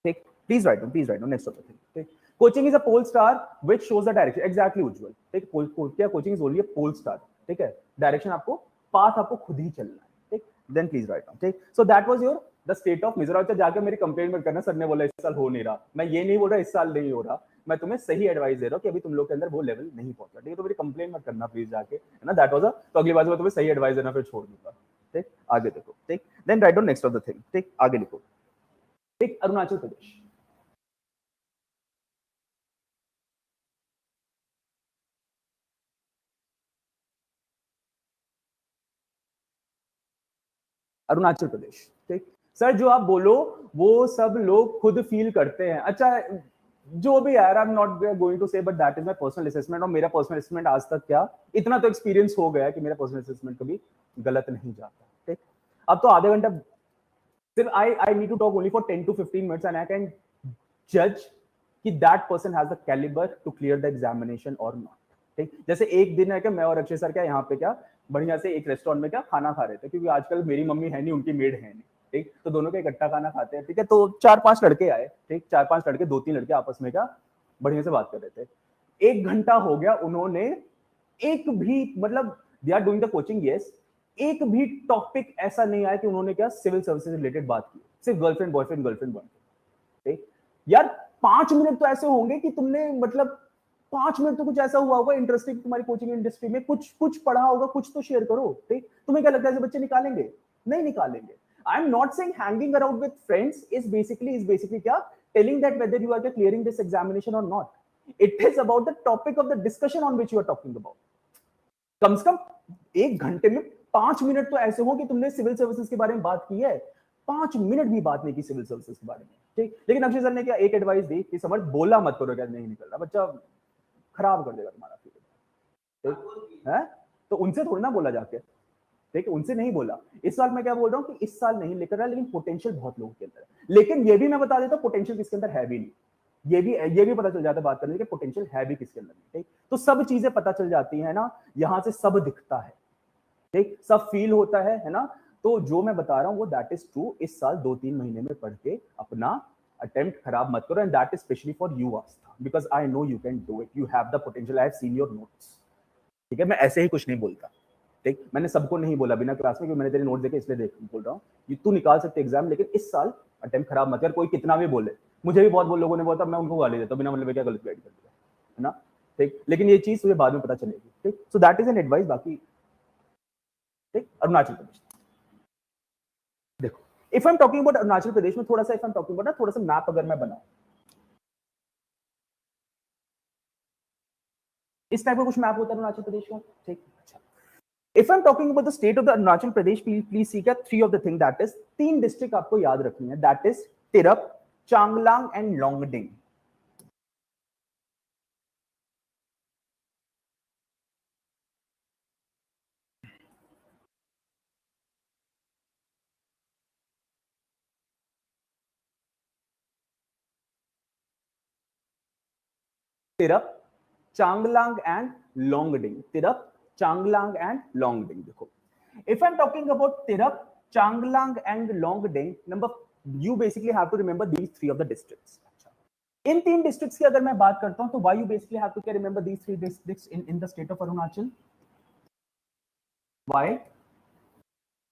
ठीक, please write down next of the thing. ठीक, coaching is a pole star which shows the direction. Exactly Ujjwal. ठीक, क्या coaching is only a pole star. ठीक है, डायरेक्शन आपको, पाथ आपको खुद ही चलना है। ठीक, देन प्लीज राइट डाउन। ठीक, so that was your the state of Mizoram. जाके मेरी कंप्लेंट मत करना, सर ने बोला इस साल हो नहीं रहा। मैं ये नहीं बोल रहा इस साल नहीं हो रहा, मैं तुम्हें सही एडवाइस दे रहा हूँ कि अभी तुम लोग के अंदर वो लेवल नहीं पहुंचा। ठीक है, तो मेरी कंप्लेंट मत करना प्लीज जाके, है ना। दैट वाज तो अगली बार मैं तुम्हें सही एडवाइस देना फिर छोड़ दूंगा। ठीक, आगे देखो। ठीक, then write down next of the thing. ठीक, आगे लिखो। ठीक, अरुणाचल प्रदेश। अरुणाचल प्रदेश। ठीक, सर जो आप बोलो वो सब लोग खुद फील करते हैं। अच्छा, जो भी यार, I am not going to say, but that is my personal assessment. और मेरा पर्सनल असेसमेंट आज तक क्या, इतना तो एक्सपीरियंस हो गया कि मेरा पर्सनल असेसमेंट कभी गलत नहीं जाता। ठीक, अब तो आधे घंटा सिर्फ I need to talk only for 10 to 15 minutes and I can जज कि that person has the calibre to clear the examination और नॉट। ठीक, जैसे एक दिन है कि मैं और अक्षय सर क्या यहाँ पे क्या बढ़िया से एक रेस्टोरेंट में क्या खाना खा रहे थे, क्योंकि आजकल मेरी मम्मी है नहीं, उनकी मेड है नहीं। ठीक, तो दोनों का इकट्ठा खाना खाते हैं। ठीक है, तो 4-5 लड़के आए। ठीक, 4-5 लड़के, 2-3 लड़के आपस में क्या बढ़िया से बात कर रहे थे। 1 घंटा हो गया, उन्होंने एक भी, मतलब they are doing the coaching, yes, एक भी टॉपिक ऐसा नहीं आया कि उन्होंने क्या सिविल सर्विसेज रिलेटेड बात की। सिर्फ गर्लफ्रेंड बॉयफ्रेंड। ठीक, यार 5 मिनट तो ऐसे होंगे कि तुमने, मतलब 5 मिनट तो कुछ ऐसा हुआ होगा इंटरेस्टिंग तुम्हारी कोचिंग इंडस्ट्री में, कुछ पढ़ा होगा, कुछ तो शेयर करो। ठीक, तुम्हें क्या लगता है बच्चे निकालेंगे? नहीं निकालेंगे। I am not saying hanging around with friends is basically क्या, telling that whether you are clearing this examination और not. It is about the topic of the discussion on which you are talking about. कम से कम 1 घंटे में 5 minute तो ऐसे हो कि तुमने सिविल सर्विसेज के बारे में बात की है। 5 मिनट भी बात नहीं की सिविल सर्विसेज के बारे में। ठीक, लेकिन अक्षय सर ने क्या एक एडवाइस दी कि समझ, बोला मत करो, क्या नहीं निकल रहा, बच्चा खराब कर देगा तुम्हारा फ्यूचर। ठीक है, तो उनसे थोड़ी ना बोला जाके। ठीक है, उनसे नहीं बोला। इस साल मैं क्या बोल रहा हूँ कि इस साल नहीं लेकर रहा, लेकिन पोटेंशियल बहुत लोगों के अंदर है। लेकिन ये भी मैं बता देता हूँ, पोटेंशियल किसके अंदर है भी नहीं। ये भी पता चल जाता है बात करने के, पोटेंशियल है भी किसके अंदर। ठीक, तो सब चीजें पता चल जाती है ना, यहां से सब दिखता है। ठीक, सब फील होता है ना। तो जो मैं बता रहा हूं वो दैट इज ट्रू। इस साल 2-3 महीने में पढ़ के अपना अटेम्प्ट खराब मत करो, and that is specially for you Aastha, because I know you can do it, you have the potential, I have seen your notes. ठीक है, मैं ऐसे ही कुछ नहीं बोलता। ठीक, मैंने सबको नहीं बोला बिना क्लास में, क्योंकि मैंने तेरे नोट देखे इसलिए बोल रहा हूँ कि तू निकाल सकते एग्जाम, लेकिन इस साल अटेम्प्ट खराब मत कर। कोई कितना भी बोले, मुझे भी बहुत लोगों ने बोला, मैं उनको गाली देता बिना मतलब क्या गलत गाइड कर दिया, है ना। ठीक, लेकिन ये चीज तुझे बाद में पता चलेगी। ठीक, so that is an advice. बाकी ठीक, अरुणाचल प्रदेश देखो, if I am talking about Arunachal Pradesh में थोड़ा सा, if I am talking about थोड़ा सा मैप अगर मैं बनाऊं, इस टाइप का कुछ मैप होता है अरुणाचल प्रदेश का। ठीक, अच्छा, if I am talking about the state of the Arunachal Pradesh, please see क्या 3 of the thing, that is 3 district आपको याद रखनी है, that is Tirap, Changlang and Longding. Tirap, Changlang and Longding. Tirap, Changlang and Longding. देखो, if I'm talking about Tirap, Changlang and Longding, you basically have to remember these 3 of the districts. In 3 districts की अगर मैं बात करता हूं तो why you basically have to remember these 3 districts in the state of Arunachal? Why?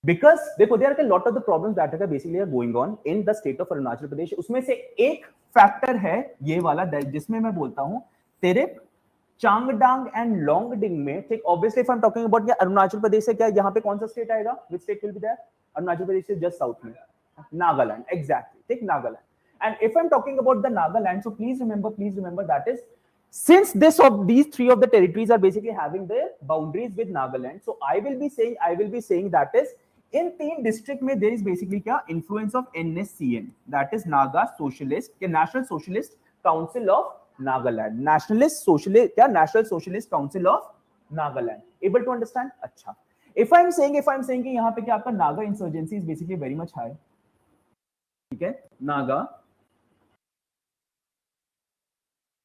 Because देखो, there are a lot of the problems that are basically going on in the state of Arunachal Pradesh. उसमें से एक factor है ये वाला, जिसमें मैं बोलता हूं तिरप चांगडांग एंड लोंगडिंग में, ठीक, obviously if I am talking about Arunachal Pradesh से क्या यहाँ पे कौन सा स्टेट आएगा, which state will be there, Arunachal Pradesh से जस्ट साउथ में नागालैंड, एग्जैक्टली, ठीक, Nagaland. And if I'm talking about the Nagaland, so please remember that is, since these three of the territories are basically having their boundaries with Nagaland, so I will be saying that is in तीन district में there is basically क्या influence of NSCN, that is Naga Socialist, क्या National Socialist Council of Nagaland, National Socialist Council of Nagaland. Able to understand? अच्छा. If I'm saying कि यहाँ पे क्या आपका Naga insurgency is basically very much high, ठीक है, Naga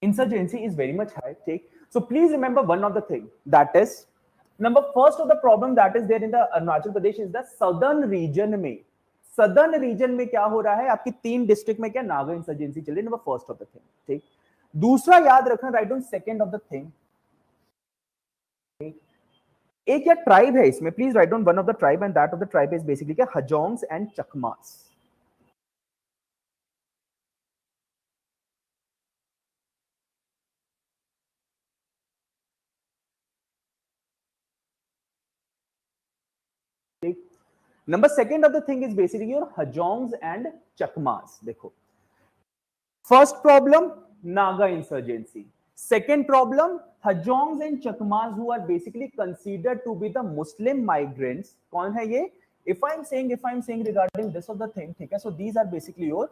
insurgency is very much high, take. So please remember one of the thing, that is number first of the problem that is there in the Arunachal Pradesh is the southern region में क्या हो रहा है, आपकी तीन district में क्या Naga insurgency चल रही है, number first of the thing, ठीक. दूसरा याद रखना, write down second of the thing, एक क्या ट्राइब है इसमें, please write down one of the tribe and that of the tribe is basically क्या हजोंग्स and चकमास. Number second of the thing is basically your Hajongs and Chakmas. देखो, first problem Naga insurgency. Second problem Hajongs and Chakmas who are basically considered to be the Muslim migrants. कौन है ये? If I'm saying regarding this of the thing, ठीक है? So these are basically your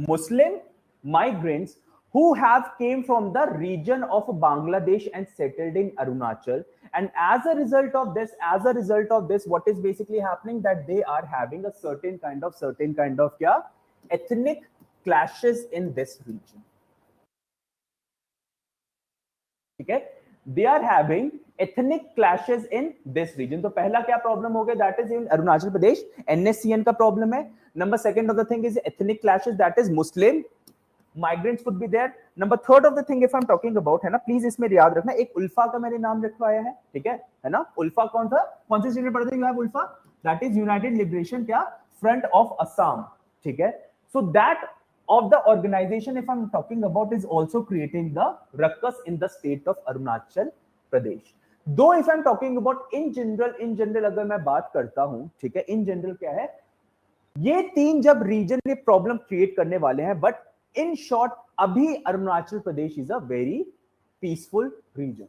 Muslim migrants who have came from the region of Bangladesh and settled in Arunachal, and as a result of this what is basically happening, that they are having a certain kind of kya ethnic clashes in this region, okay, they are having ethnic clashes in this region. तो पहला क्या problem हो गया, that is in Arunachal Pradesh NSCN का problem है. Number second of the thing is ethnic clashes, that is Muslim migrants could be there. Number third of the thing if I'm talking about, है ना, please इसमें याद रखना, एक उल्फा का मैंने नाम रखवाया है, ठीक है ना. उल्फा कौन था, कौन से स्टेट में पढ़ते हैं ULFA, that is United Liberation क्या फ्रंट ऑफ असम, ठीक है. So that of the organization if I'm talking about is also creating the ruckus in the state of Arunachal Pradesh. Though if I'm talking about in general अगर मैं बात करता हूं, ठीक है, in general क्या है, ये तीन जब रीजन में प्रॉब्लम क्रिएट करने वाले हैं, बट इन शॉर्ट अभी Arunachal Pradesh is a very peaceful region,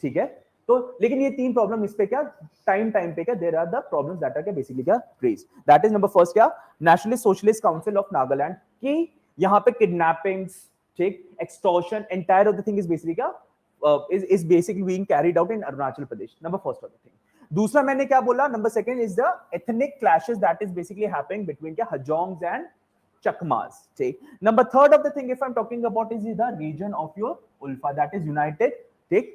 ठीक है. तो लेकिन ये तीन प्रॉब्लम इस पे क्या टाइम पे क्या there are the problems that are क्या बेसिकली क्या raise, that is number first क्या nationalist socialist council of Nagaland की यहां पे किडनैपिंग्स, ठीक, extortion, entire of the thing is basically क्या is basically being carried out in Arunachal Pradesh. Number first of the thing. दूसरा मैंने क्या बोला, number second is the ethnic clashes that is basically happening between क्या Hajongs and Chakmas. ठीक. Number third of the thing if I'm talking about is the region of your Ulfa, that is United, ठीक,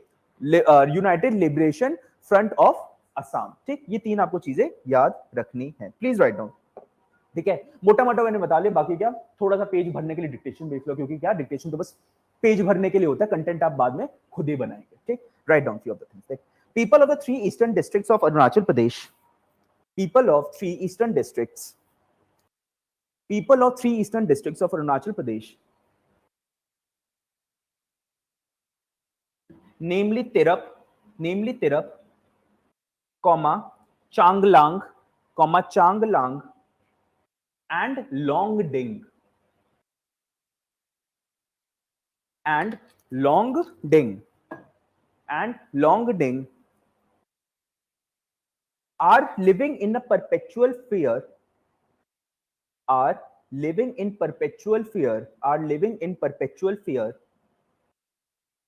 United Liberation Front of Assam. ठीक, ये तीन आपको चीजें याद रखनी है, प्लीज राइट डाउन, ठीक है. मोटा मोटा मैंने बता लिया, बाकी क्या थोड़ा सा पेज भरने के लिए डिक्टेशन देख लो, क्योंकि क्या डिक्टेशन तो बस पेज भरने के लिए होता है, कंटेंट आप बाद में खुद ही बनाएंगे, ठीक. Write down few of the things. People of the three eastern districts of Arunachal Pradesh, people of three eastern districts of Arunachal Pradesh, namely Tirap, comma Changlang, and Longding, are living in perpetual fear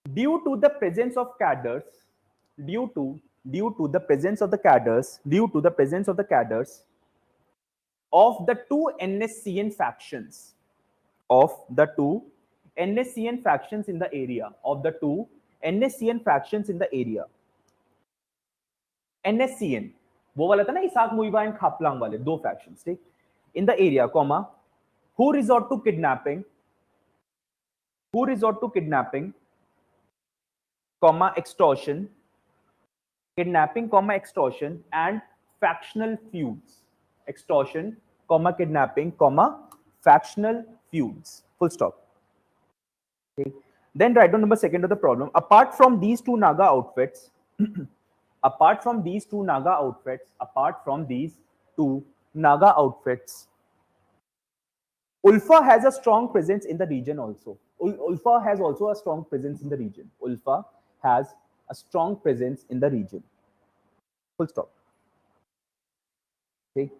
due to the presence of cadres of the two NSCN factions in the area, NSCN वो वाला था ना, Isaac मुइबा and Khaplang वाले दो factions, ठीक, in the area, comma who resort to kidnapping, comma extortion, and factional feuds, extortion, comma kidnapping, comma factional feuds, full stop. Okay. Then write down number second of the problem. Apart from these two Naga outfits, apart from these two Naga outfits, Ulfa has a strong presence in the region also. Ulfa has also a strong presence in the region. Ulfa has a strong presence in the region. Full stop. Okay.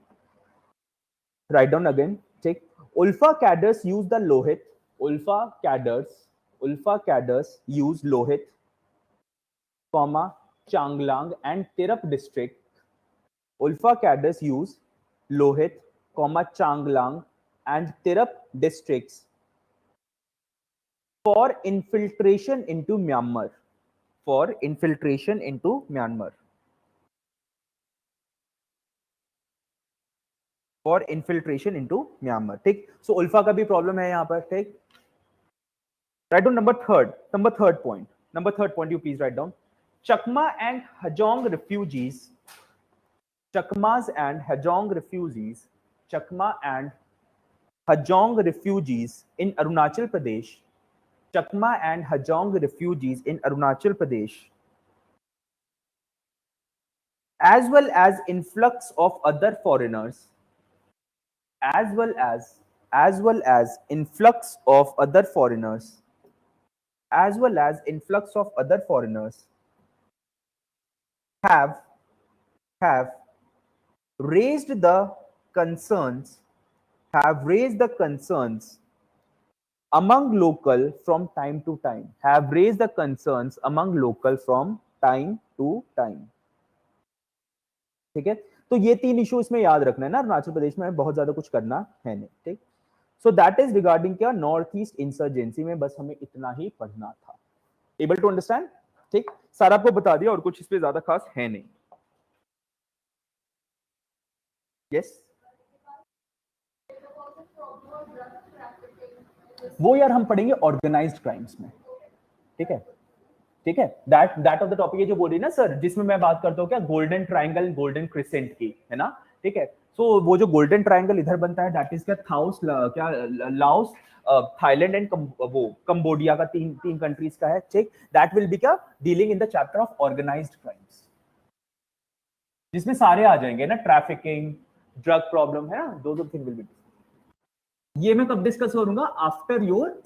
Write down again. Take Ulfa cadres use the Lohit. Ulfa cadres use Lohit, comma Changlang and Tirap district. Ulfa cadres use Lohit, comma Changlang and Tirap districts for infiltration into Myanmar. For infiltration into Myanmar. For infiltration into Myanmar. ठीक. So Ulfa का भी problem है यहाँ पर. ठीक. Write down number third point. Number third point you please write down. Chakma and Hajong refugees. Chakmas and Hajong refugees. Chakma and Hajong refugees in Arunachal Pradesh. Chakma and Hajong refugees in Arunachal Pradesh, as well as influx of other foreigners, as well as influx of other foreigners, have raised the concerns among local from time to time. Have raised the concerns among local from time to time. ठीक है, तो ये तीन issue इसमें याद रखना है ना. अरुणाचल प्रदेश में बहुत ज्यादा कुछ करना है नहीं. ठीक. सो दैट इज रिगार्डिंग क्या नॉर्थ ईस्ट इंसर्जेंसी में बस हमें इतना ही पढ़ना था. Able to understand. ठीक, सारा आपको बता दिया और कुछ इस पे ज्यादा खास है नहीं. यस वो यार हम पढ़ेंगे ऑर्गेनाइज्ड क्राइम्स में. ठीक है, ठीक है. दैट ऑफ द टॉपिक ये जो बोल रही ना सर, जिसमें मैं बात करता हूँ क्या गोल्डन ट्रायंगल गोल्डन क्रिसेंट की, है ना. ठीक है, सो वो जो गोल्डन ट्रायंगल इधर बनता है दैट इज क्या थाउस क्या लाओस थाईलैंड एंड वो कंबोडिया का तीन कंट्रीज का है. ठीक, दैट विल बी क्या dealing in the chapter of organised crimes, जिसमें सारे आ जाएंगे ना, ट्रैफिकिंग, ड्रग प्रॉब्लम, है ना. Those of thing will be. ये मैं कब डिस्कस करूंगा? After your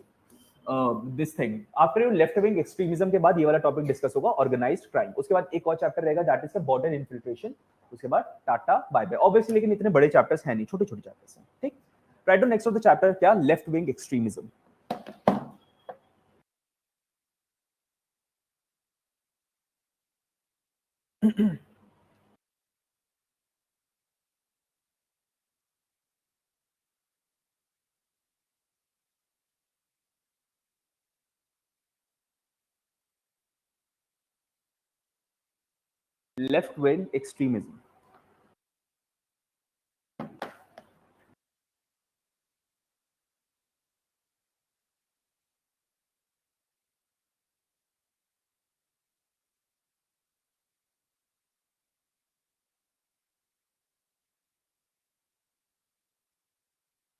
this thing, after your left wing extremism के बाद ये वाला टॉपिक डिस्कस होगा, ऑर्गेनाइज्ड क्राइम. उसके बाद एक और चैप्टर रहेगा that is the border infiltration. उसके बाद टाटा बाय बाय. ऑब्वियसली लेकिन इतने बड़े चैप्टर्स हैं नहीं, छोटे छोटे चैप्टर्स हैं. ठीक. Write down next of the chapter क्या left wing extremism. Left wing extremism.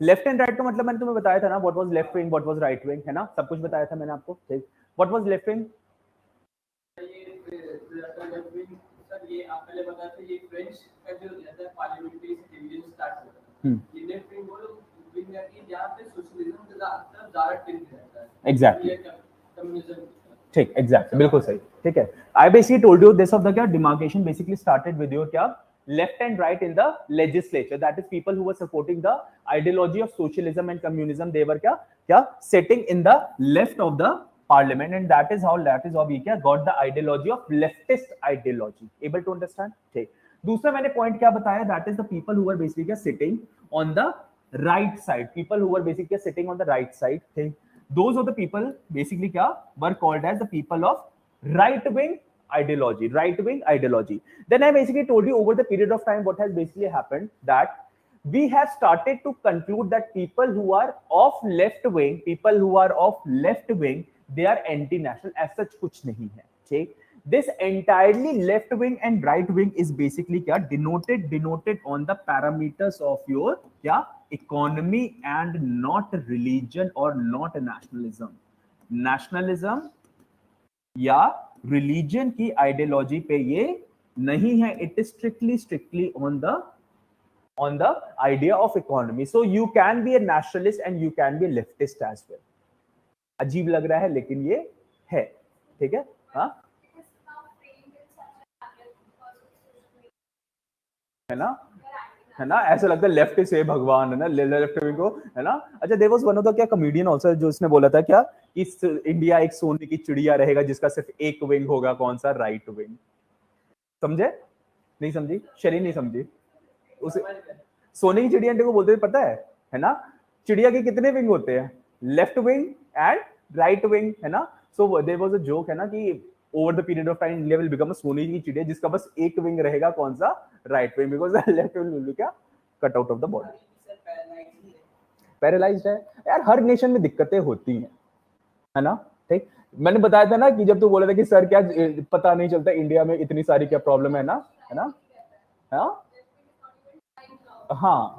Left and right का मतलब मैंने तुम्हें बताया था ना, what was left wing, what was right wing, है ना. सब कुछ बताया था मैंने आपको. ठीक. What was left wing? ये आप पहले बताया था ये फ्रेंच का जो रहता है पार्लियामेंट्री डिवीजन स्टार्ट होता है. ये लेफ्ट विंग बोलो विंग है कि जहां पे सोशलिज्म का ज्यादा टिल्ट रहता है. एग्जैक्टली. कम्युनिज्म. ठीक, एग्जैक्टली, बिल्कुल सही. ठीक है, I basically told you this of the क्या demarcation basically started with your क्या left and right in the legislature, that is people who were supporting the ideology of socialism and communism, they were kya sitting in the left of the parliament, and that is how we kya got the ideology of leftist ideology. Able to understand? ठीक. दूसरा मैंने point क्या बताया, that is the people who were basically kya sitting on the right side, people who were basically kya sitting on the right side. ठीक. Those are the people basically kya were called as the people of right wing ideology, right wing ideology. Then I basically told you over the period of time what has basically happened, that we have started to conclude that people who are of left wing, they are anti national. As such कुछ नहीं है. ठीक. This entirely left wing and right wing is basically क्या denoted on the parameters of your क्या economy and not religion or not nationalism. Nationalism या religion की ideology पे ये नहीं है. It is strictly on the idea of economy. So you can be a nationalist and you can be a leftist as well. अजीब लग रहा है लेकिन ये है. ठीक है. हाँ है ना ऐसा लगता है लेफ्ट से भगवान है ना लेफ्ट विंग को है ना. अच्छा there was one of the क्या कॉमेडियन आल्सो जो इसने बोला था क्या कि इंडिया एक सोने की चिड़िया रहेगा जिसका सिर्फ एक विंग होगा. कौन सा? Right wing. समझे? नहीं समझी? शरी नहीं समझी. उसे सोने की चिड़िया को बोलते पता है ना. चिड़िया के कितने विंग होते हैं? Left wing and right wing है ना. So there was a joke है ना कि over the period of time India will become a सोने की चिड़िया जिसका बस एक विंग रहेगा. कौन सा? Right wing. Because left wing will be क्या cut out of the body. Paralysed है यार. हर नेशन में दिक्कतें होती हैं है ना. ठीक. मैंने बताया था ना कि जब तू बोला था कि सर क्या पता नहीं चलता इंडिया में इतनी सारी क्या प्रॉब्लम है ना. हाँ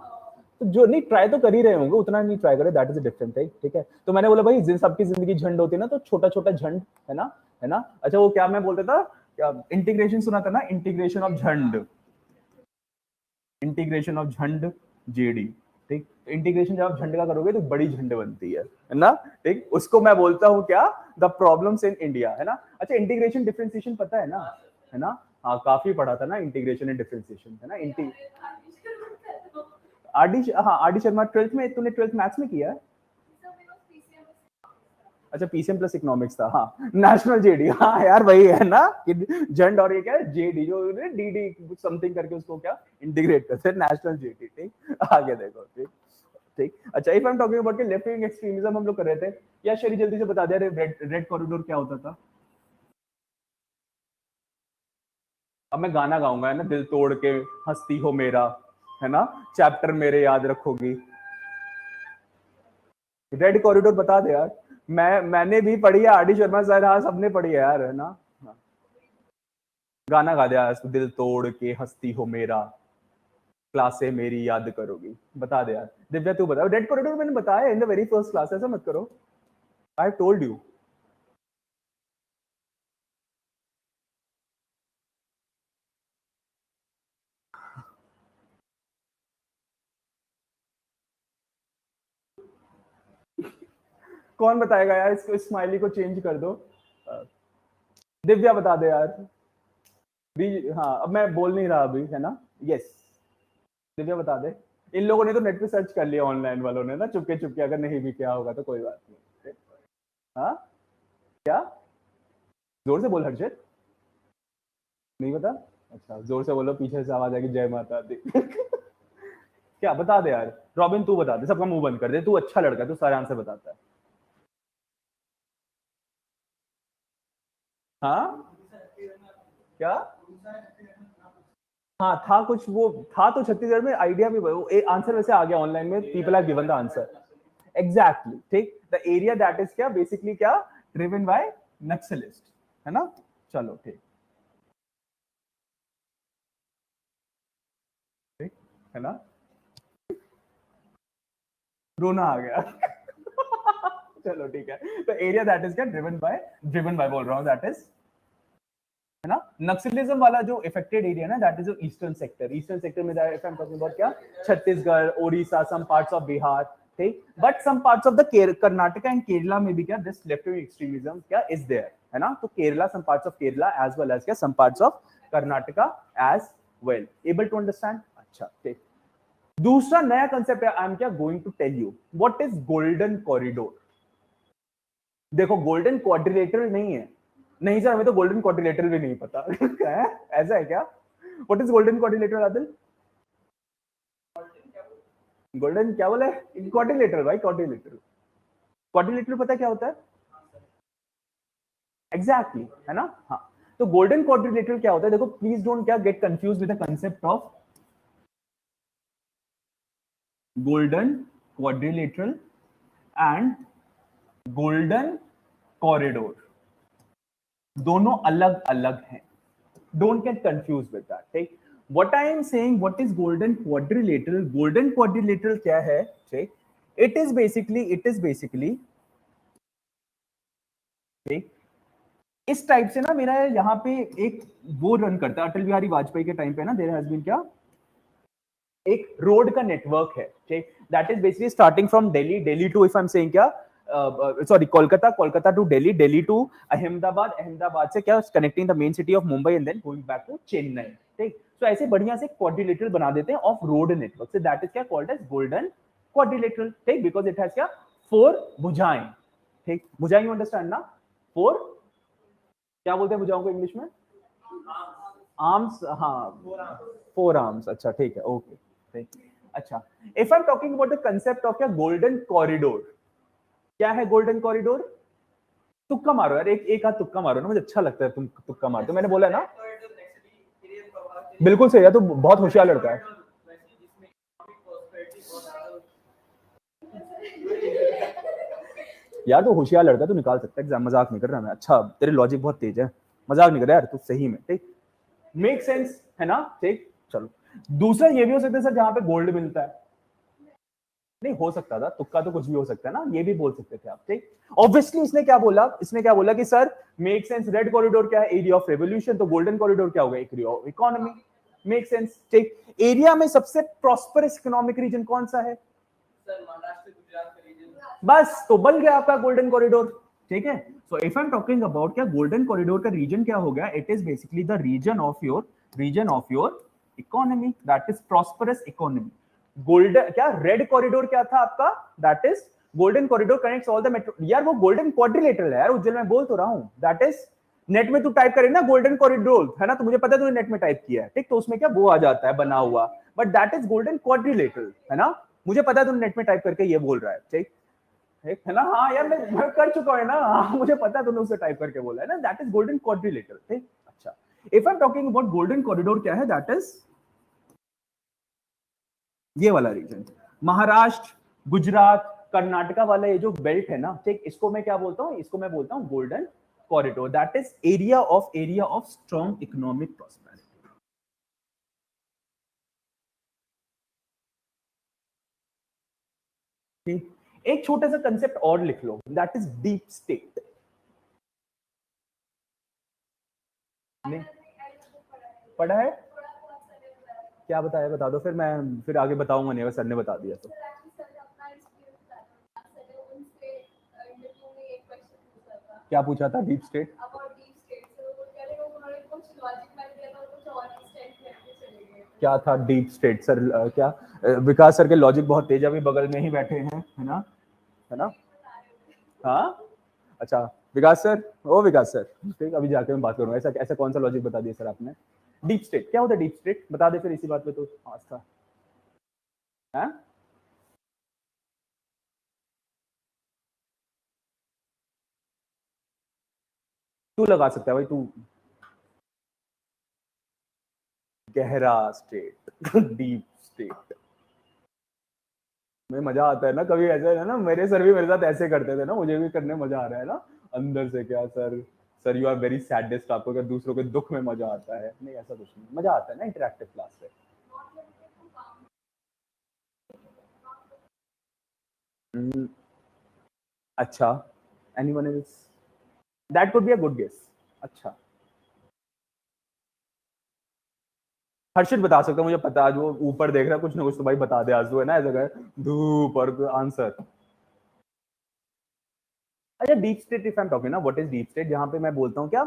तो जो नहीं ट्राई तो कर ही रहे होंगे उतना नहीं ट्राई करे. That is a different thing. ठीक है. तो मैंने बोला भाई जिन सबकी जिंदगी झंड होती है ना तो छोटा छोटा झंड है ना. अच्छा वो क्या मैं बोलता था क्या इंटीग्रेशन सुना था ना. इंटीग्रेशन ऑफ झंड जेडी. ठीक. इंटीग्रेशन जब आप झंड का करोगे तो बड़ी झंड बनती है ना. ठीक. उसको मैं बोलता हूँ क्या द प्रॉब्लम्स इन इंडिया है ना. अच्छा इंटीग्रेशन डिफरेंशिएशन पता है ना. हाँ काफी पढ़ा था ना इंटीग्रेशन एंड डिफरेंशिएशन है ना. आर डी शर्मा 12th में. तूने 12th मैथ्स में किया है? अच्छा पीसीएम प्लस इकोनॉमिक्स था. हाँ नेशनल जेडी. हाँ यार वही है ना कि झंड और ये क्या है जेडी जो डीडी समथिंग करके उसको क्या इंटीग्रेट करते हैं. National JD. ठीक. आगे देखो. ठीक. अच्छा if I am talking about left wing extremism हम लोग कर रहे थे. या शरी जल्दी से बता दे रेड कॉरिडोर क्या होता था. अब मैं गाना गाऊंगा है ना. दिल तोड़ के हंसती हो मेरा है ना. चैप्टर मेरे याद रखोगी. रेड कॉरिडोर बता दे यार. मैंने भी पढ़ी है. R D Sharma sir. हाँ सबने पढ़ी है यार है ना. गाना गा दिया. दिल तोड़ के हंसती हो मेरा क्लासे मेरी याद करोगी. बता दे यार. दिव्या तू बता. रेड कॉरिडोर मैंने बताया in the very first class. ऐसा मत करो. आई हैव टोल्ड यू. कौन बताएगा यार. इसको स्माइली को चेंज कर दो. दिव्या बता दे यार. हाँ अब मैं बोल नहीं रहा अभी है ना. यस दिव्या बता दे. इन लोगों ने तो नेट पे सर्च कर लिया ऑनलाइन वालों ने ना चुपके चुपके. अगर नहीं भी क्या होगा तो कोई बात नहीं. हाँ क्या जोर से बोल हर्षित. नहीं बता. अच्छा जोर से बोलो पीछे से आवाज आएगी जय माता दी. क्या बता दे यार. रॉबिन तू बता दे. सबका मुंह बंद कर दे. तू अच्छा लड़का. तू सारे आंसर बताता है. हाँ क्या. हाँ था कुछ वो था तो छत्तीसगढ़ में. आइडिया भी आंसर वैसे आ गया ऑनलाइन में. People have given the answer. Exactly. ठीक. द एरिया दैट इज क्या बेसिकली क्या ड्रिवन बाय नक्सलिस्ट है ना. चलो ठीक है ना. रोना आ गया. चलो ठीक है. तो एरिया दैट इज क्या ड्रिवन बाय बोल रहा हूँ. दैट इज है ना. नक्सलिज्म वाला जो इफेक्टेड एरिया ना दैट इज ईस्टर्न सेक्टर में that I am talking about क्या Chhattisgarh Odisha some parts of Bihar. ठीक. But some parts of the Karnataka and Kerala में भी क्या दिस लेफ्ट विंग एक्सट्रीमिज्म क्या इज देयर है ना. तो Kerala some parts of Kerala as well as क्या some parts of Karnataka as well. Able to understand. अच्छा ठीक. दूसरा नया कंसेप्ट है. आई एम क्या going to tell you what is golden corridor. देखो गोल्डन क्वाड्रिलेटरल नहीं है. नहीं सर हमें तो गोल्डन क्वाड्रिलेटरल भी नहीं पता. ऐसा है क्या. What is golden quadrilateral Adil. Golden क्या बोला है. क्वाड्रिलेटरल भाई. क्वाड्रिलेटरल पता है क्या होता है. एग्जैक्टली है ना. हाँ तो गोल्डन क्वाड्रिलेटरल क्या होता है. देखो प्लीज डोंट क्या get confuse with the concept of golden quadrilateral and golden corridor. दोनों अलग अलग हैं, don't get confuse with that, ठीक। What I am saying, what is golden quadrilateral, golden quadrilateral क्या है, ठीक, इट इज बेसिकली ठीक, इस टाइप से ना, मेरा यहाँ पे एक वो रन करता है, अटल बिहारी वाजपेयी के टाइम पे ना, देयर हैज बीन क्या, एक रोड का नेटवर्क है, ठीक, that is basically starting from Delhi to, if I am saying क्या, sorry Kolkata to Delhi to Ahmedabad से क्या, connecting the main city of Mumbai and then going back to Chennai, ठीक। तो ऐसे बढ़िया से क्वाड्रिलेटरल बना देते हैं of road network, say that is क्या कॉल्ड एज गोल्डन क्वाड्रिलेटरल, ठीक, बिकॉज इट हैज क्या, 4 भुजाएं, ठीक, भुजाएं, यू अंडरस्टैंड ना, 4, क्या बोलते हैं भुजाओं को इंग्लिश में, आर्म्स, हाँ, 4 आर्म्स, अच्छा ठीक है, ओके, ठीक, अच्छा। If I am talking about the concept of क्या, गोल्डन कॉरिडोर, क्या है गोल्डन कॉरिडोर, तुक्का मारो यार, एक हाथ तुक्का मारो ना, मुझे अच्छा लगता है तुम तुक्का मारते हो, मैंने बोला ना, बिल्कुल सही है, तो बहुत होशियार लड़का है यार, तो होशियार लड़का, तो निकाल सकता है एग्जाम, मजाक नहीं कर रहा मैं, अच्छा तेरे लॉजिक बहुत तेज है, मजाक नहीं कर रहा यार तू, सही में, ठीक, मेक सेंस है ना, ठीक, चलो। दूसरा ये भी हो सकता है सर, जहां पे गोल्ड मिलता है, नहीं हो सकता था, तुक्का तो कुछ भी हो सकता है ना, ये भी बोल सकते थे आप, ठीक। ऑब्वियसली इसने क्या बोला कि sir make sense, red corridor क्या है, एरिया ऑफ रेवोल्यूशन, तो गोल्डन कॉरिडोर क्या होगा, area of economy, make sense, ठीक। एरिया में सबसे प्रॉस्परस इकोनॉमिक रीजन कौन सा है, सर महाराष्ट्र गुजरात का रीजन, बस तो बन गया आपका गोल्डन कॉरिडोर, ठीक है। So if I am talking about क्या, गोल्डन कॉरिडोर का रीजन क्या हो गया, it is basically the reason of your economy, that is prosperous economy. Golden क्या, रेड कॉरिडोर क्या था आपका, that is golden corridor connects all the metro, यार वो गोल्डन क्वाड्रिलेटरल है यार उज्जवल, मैं बोल तो रहा हूं, दैट इज, नेट में तू टाइप करे ना गोल्डन कॉरिडोर, है ना, तो मुझे पता है तूने नेट में टाइप किया है, ठीक, तो उसमें क्या वो आ जाता है बना हुआ, but that is golden quadrilateral, है ना, मुझे पता है तूने नेट में टाइप करके ये बोल रहा है, ठीक है ना, हाँ यार मैं कर चुका हूं ना, हाँ, मुझे पता है तूने उसे टाइप करके बोला है ना, दैट इज गोल्डन क्वाड्रिलेटरल, ठीक, अच्छा। If I am talking about golden corridor क्या है, दैट इज ये वाला रीजन, महाराष्ट्र, गुजरात, कर्नाटका वाला ये जो बेल्ट है ना, ठीक, इसको मैं क्या बोलता हूँ, इसको मैं बोलता हूँ golden corridor, that is area of strong economic prosperity, ठीक। एक छोटा सा कंसेप्ट और लिख लो, दैट इज डीप स्टेट, पढ़ा है, क्या बताया, बता दो फिर, मैं फिर आगे बताऊंगा नहीं अगर सर ने बता दिया तो। क्या पूछा था, डीप स्टेट, क्या था डीप स्टेट सर, क्या, विकास सर के लॉजिक बहुत तेज, अभी बगल में ही बैठे हैं, है ना, हाँ, अच्छा, विकास सर, ओ विकास सर, ठीक, अभी जाके मैं बात करूंगा, ऐसा ऐसा कौन सा लॉजिक बता दिया सर आपने, डीप स्टेट क्या होता है, डीप स्टेट बता दे फिर इसी बात पे तो आस्था है, तू लगा सकता है भाई, तू, गहरा स्टेट डीप स्टेट में मजा आता है ना, कभी ऐसा है ना, मेरे सर भी मेरे साथ ऐसे करते थे ना, मुझे भी करने मजा आ रहा है ना अंदर से, क्या sir you are very saddest, आपको क्या दूसरों के दुख में मजा आता है, नहीं ऐसा कुछ नहीं, मजा आता है ना इंटरेक्टिव क्लास से, अच्छा, anyone else, that could be a good guess, अच्छा, हर्षित बता सकता हूँ, मुझे पता, आज वो ऊपर देख रहा है, कुछ ना कुछ तो भाई बता दे, आज तो है ना, ऐसा धूप और आंसर, अच्छा deep state, if I am talking ना, व्हाट इज डीप स्टेट, जहां पे मैं बोलता हूँ क्या,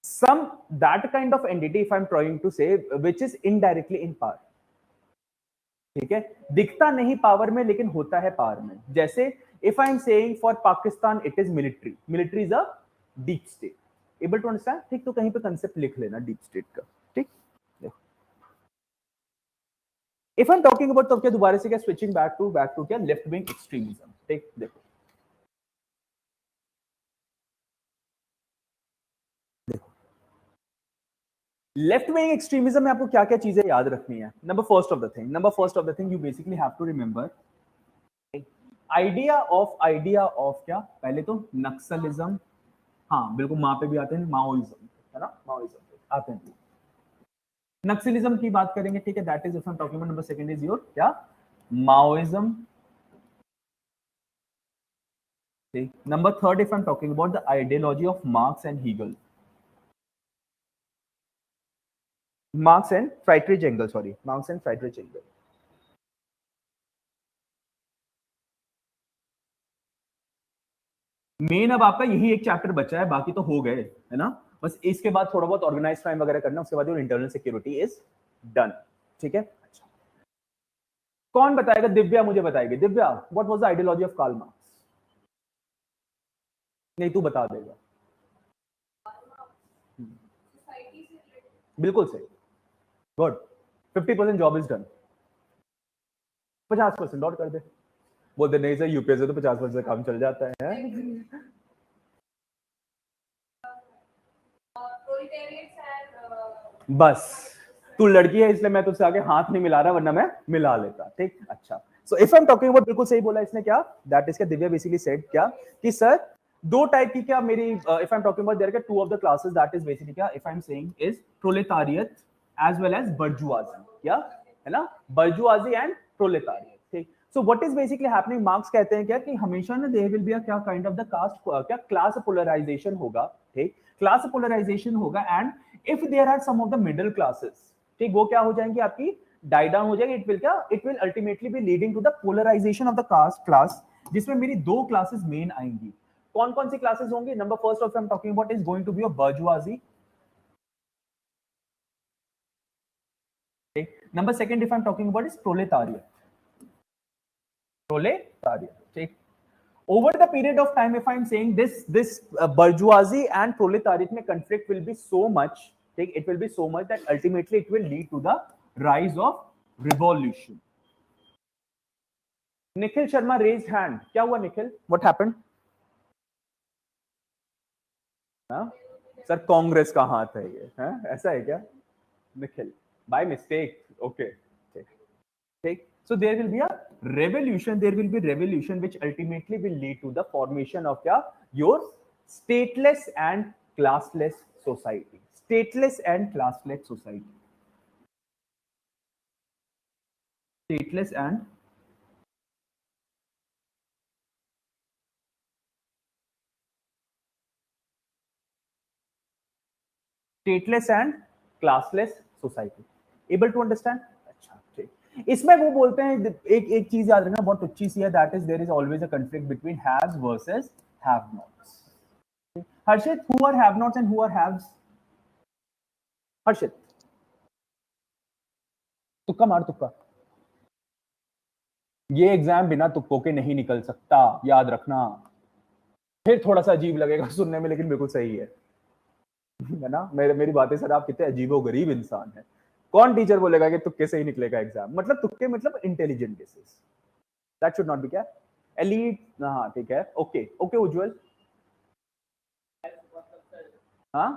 some that kind of entity, if I'm trying to say, which is indirectly in power, ठीक है, दिखता नहीं पावर में लेकिन होता है पावर में, जैसे if I am saying for Pakistan it is military is a deep state, able to understand, ठीक, तो कहीं पे कंसेप्ट लिख लेना डीप स्टेट का, ठीक। If I am talking about, तो क्या दोबारा से क्या, स्विचिंग बैक टू क्या, लेफ्ट विंग एक्सट्रीमिज्म, ठीक, देखो लेफ्ट विंग एक्सट्रीमिज्म में आपको क्या क्या चीजें याद रखनी है, number first of the thing you basically have to remember idea of क्या, पहले तो नक्सलिज्म, हाँ बिल्कुल, वहां पे भी आते हैं, माओइज्म है ना, माओइज्म आते हैं। नक्सलिज्म की बात करेंगे, ठीक है, that is if I am talking about number second is your क्या, माओइज्म। ठीक, number third if I am talking about the ideology of Marx and Hegel, Marx and Friedrich Engel, sorry, Marx and Friedrich Engel. मेन अब आपका यही एक chapter बचा है, बाकी तो हो गए है ना, बस इसके बाद थोड़ा बहुत ऑर्गेनाइज क्राइम वगैरह करना, उसके बाद इंटरनल सिक्योरिटी इज डन। ठीक है, अच्छा कौन बताएगा, दिव्या मुझे बताएगी, Divya what was the ideology of Karl Marx? नहीं तू बता देगा, बिल्कुल सही, गुड, 50% जॉब इज डन, 50% और कर दे, बोलते नहीं सर यूपीएससी तो 50% काम चल जाता है। बस तू लड़की है इसलिए मैं तुझसे आगे हाथ नहीं मिला रहा, वरना मैं मिला लेता। ठीक, अच्छा, सो if I am talking about, बिल्कुल सही बोला इसने, क्या दैट इज क्या, दिव्या बेसिकली सेड क्या कि सर दो टाइप की क्या मेरी, if I am talking about there के two of the classes, that is basically क्या, if I am saying is proletariat as well as bourgeoisie, क्या है ना, बर्जुआजी एंड प्रोलेटारियत। ठीक, so what is basically happening, Marx कहते हैं क्या कि हमेशा ना देयर विल बी अ क्या काइंड ऑफ द कास्ट, क्या क्लास पोलराइजेशन होगा। ठीक, क्लास पोलराइजेशन होगा, and if there are some of the middle classes, ठीक, वो क्या हो जाएंगे आपकी, डाई डाउन हो जाएगी, इट विल क्या, it will ultimately be leading to the polarisation of the caste class, जिसमें मेरी दो क्लासेस मेन आएंगी। कौन कौन सी क्लासेस होंगी, number first of I am talking about is going to be a bourgeoisie, number second if I am talking about is proletariat, proletariat. ठीक, over the period of time if I'm saying this bourgeoisie and proletariat mein conflict will be so much, it will be so much that ultimately it will lead to the rise of revolution. Nikhil Sharma raised hand, क्या हुआ Nikhil, what happened? Sir Congress का हाथ है ये, ऐसा है क्या Nikhil, by mistake, okay, ठीक, so there will be a revolution, there will be revolution which ultimately will lead to the formation of your stateless and classless society, stateless and classless society, stateless and classless society, able to understand? अच्छा ठीक, इसमें वो बोलते हैं एक चीज याद रखना बहुत अच्छी सी है, that is there is always a conflict between haves versus have nots. Harshit, who are have nots and who are haves? Harshit तुक्का मार, तुक्का, ये एग्जाम बिना तुक्कों के नहीं निकल सकता, याद रखना, फिर थोड़ा सा अजीब लगेगा सुनने में, लेकिन बिल्कुल सही है ना, मेरी बातें सर, आप कितने अजीबो गरीब इंसान है, कौन टीचर बोलेगा कि तुक्के से ही निकलेगा एग्जाम, मतलब तुक्के मतलब intelligent guesses, that should not be क्या एलीट, हाँ ठीक है, ओके ओके उज्जवल, हाँ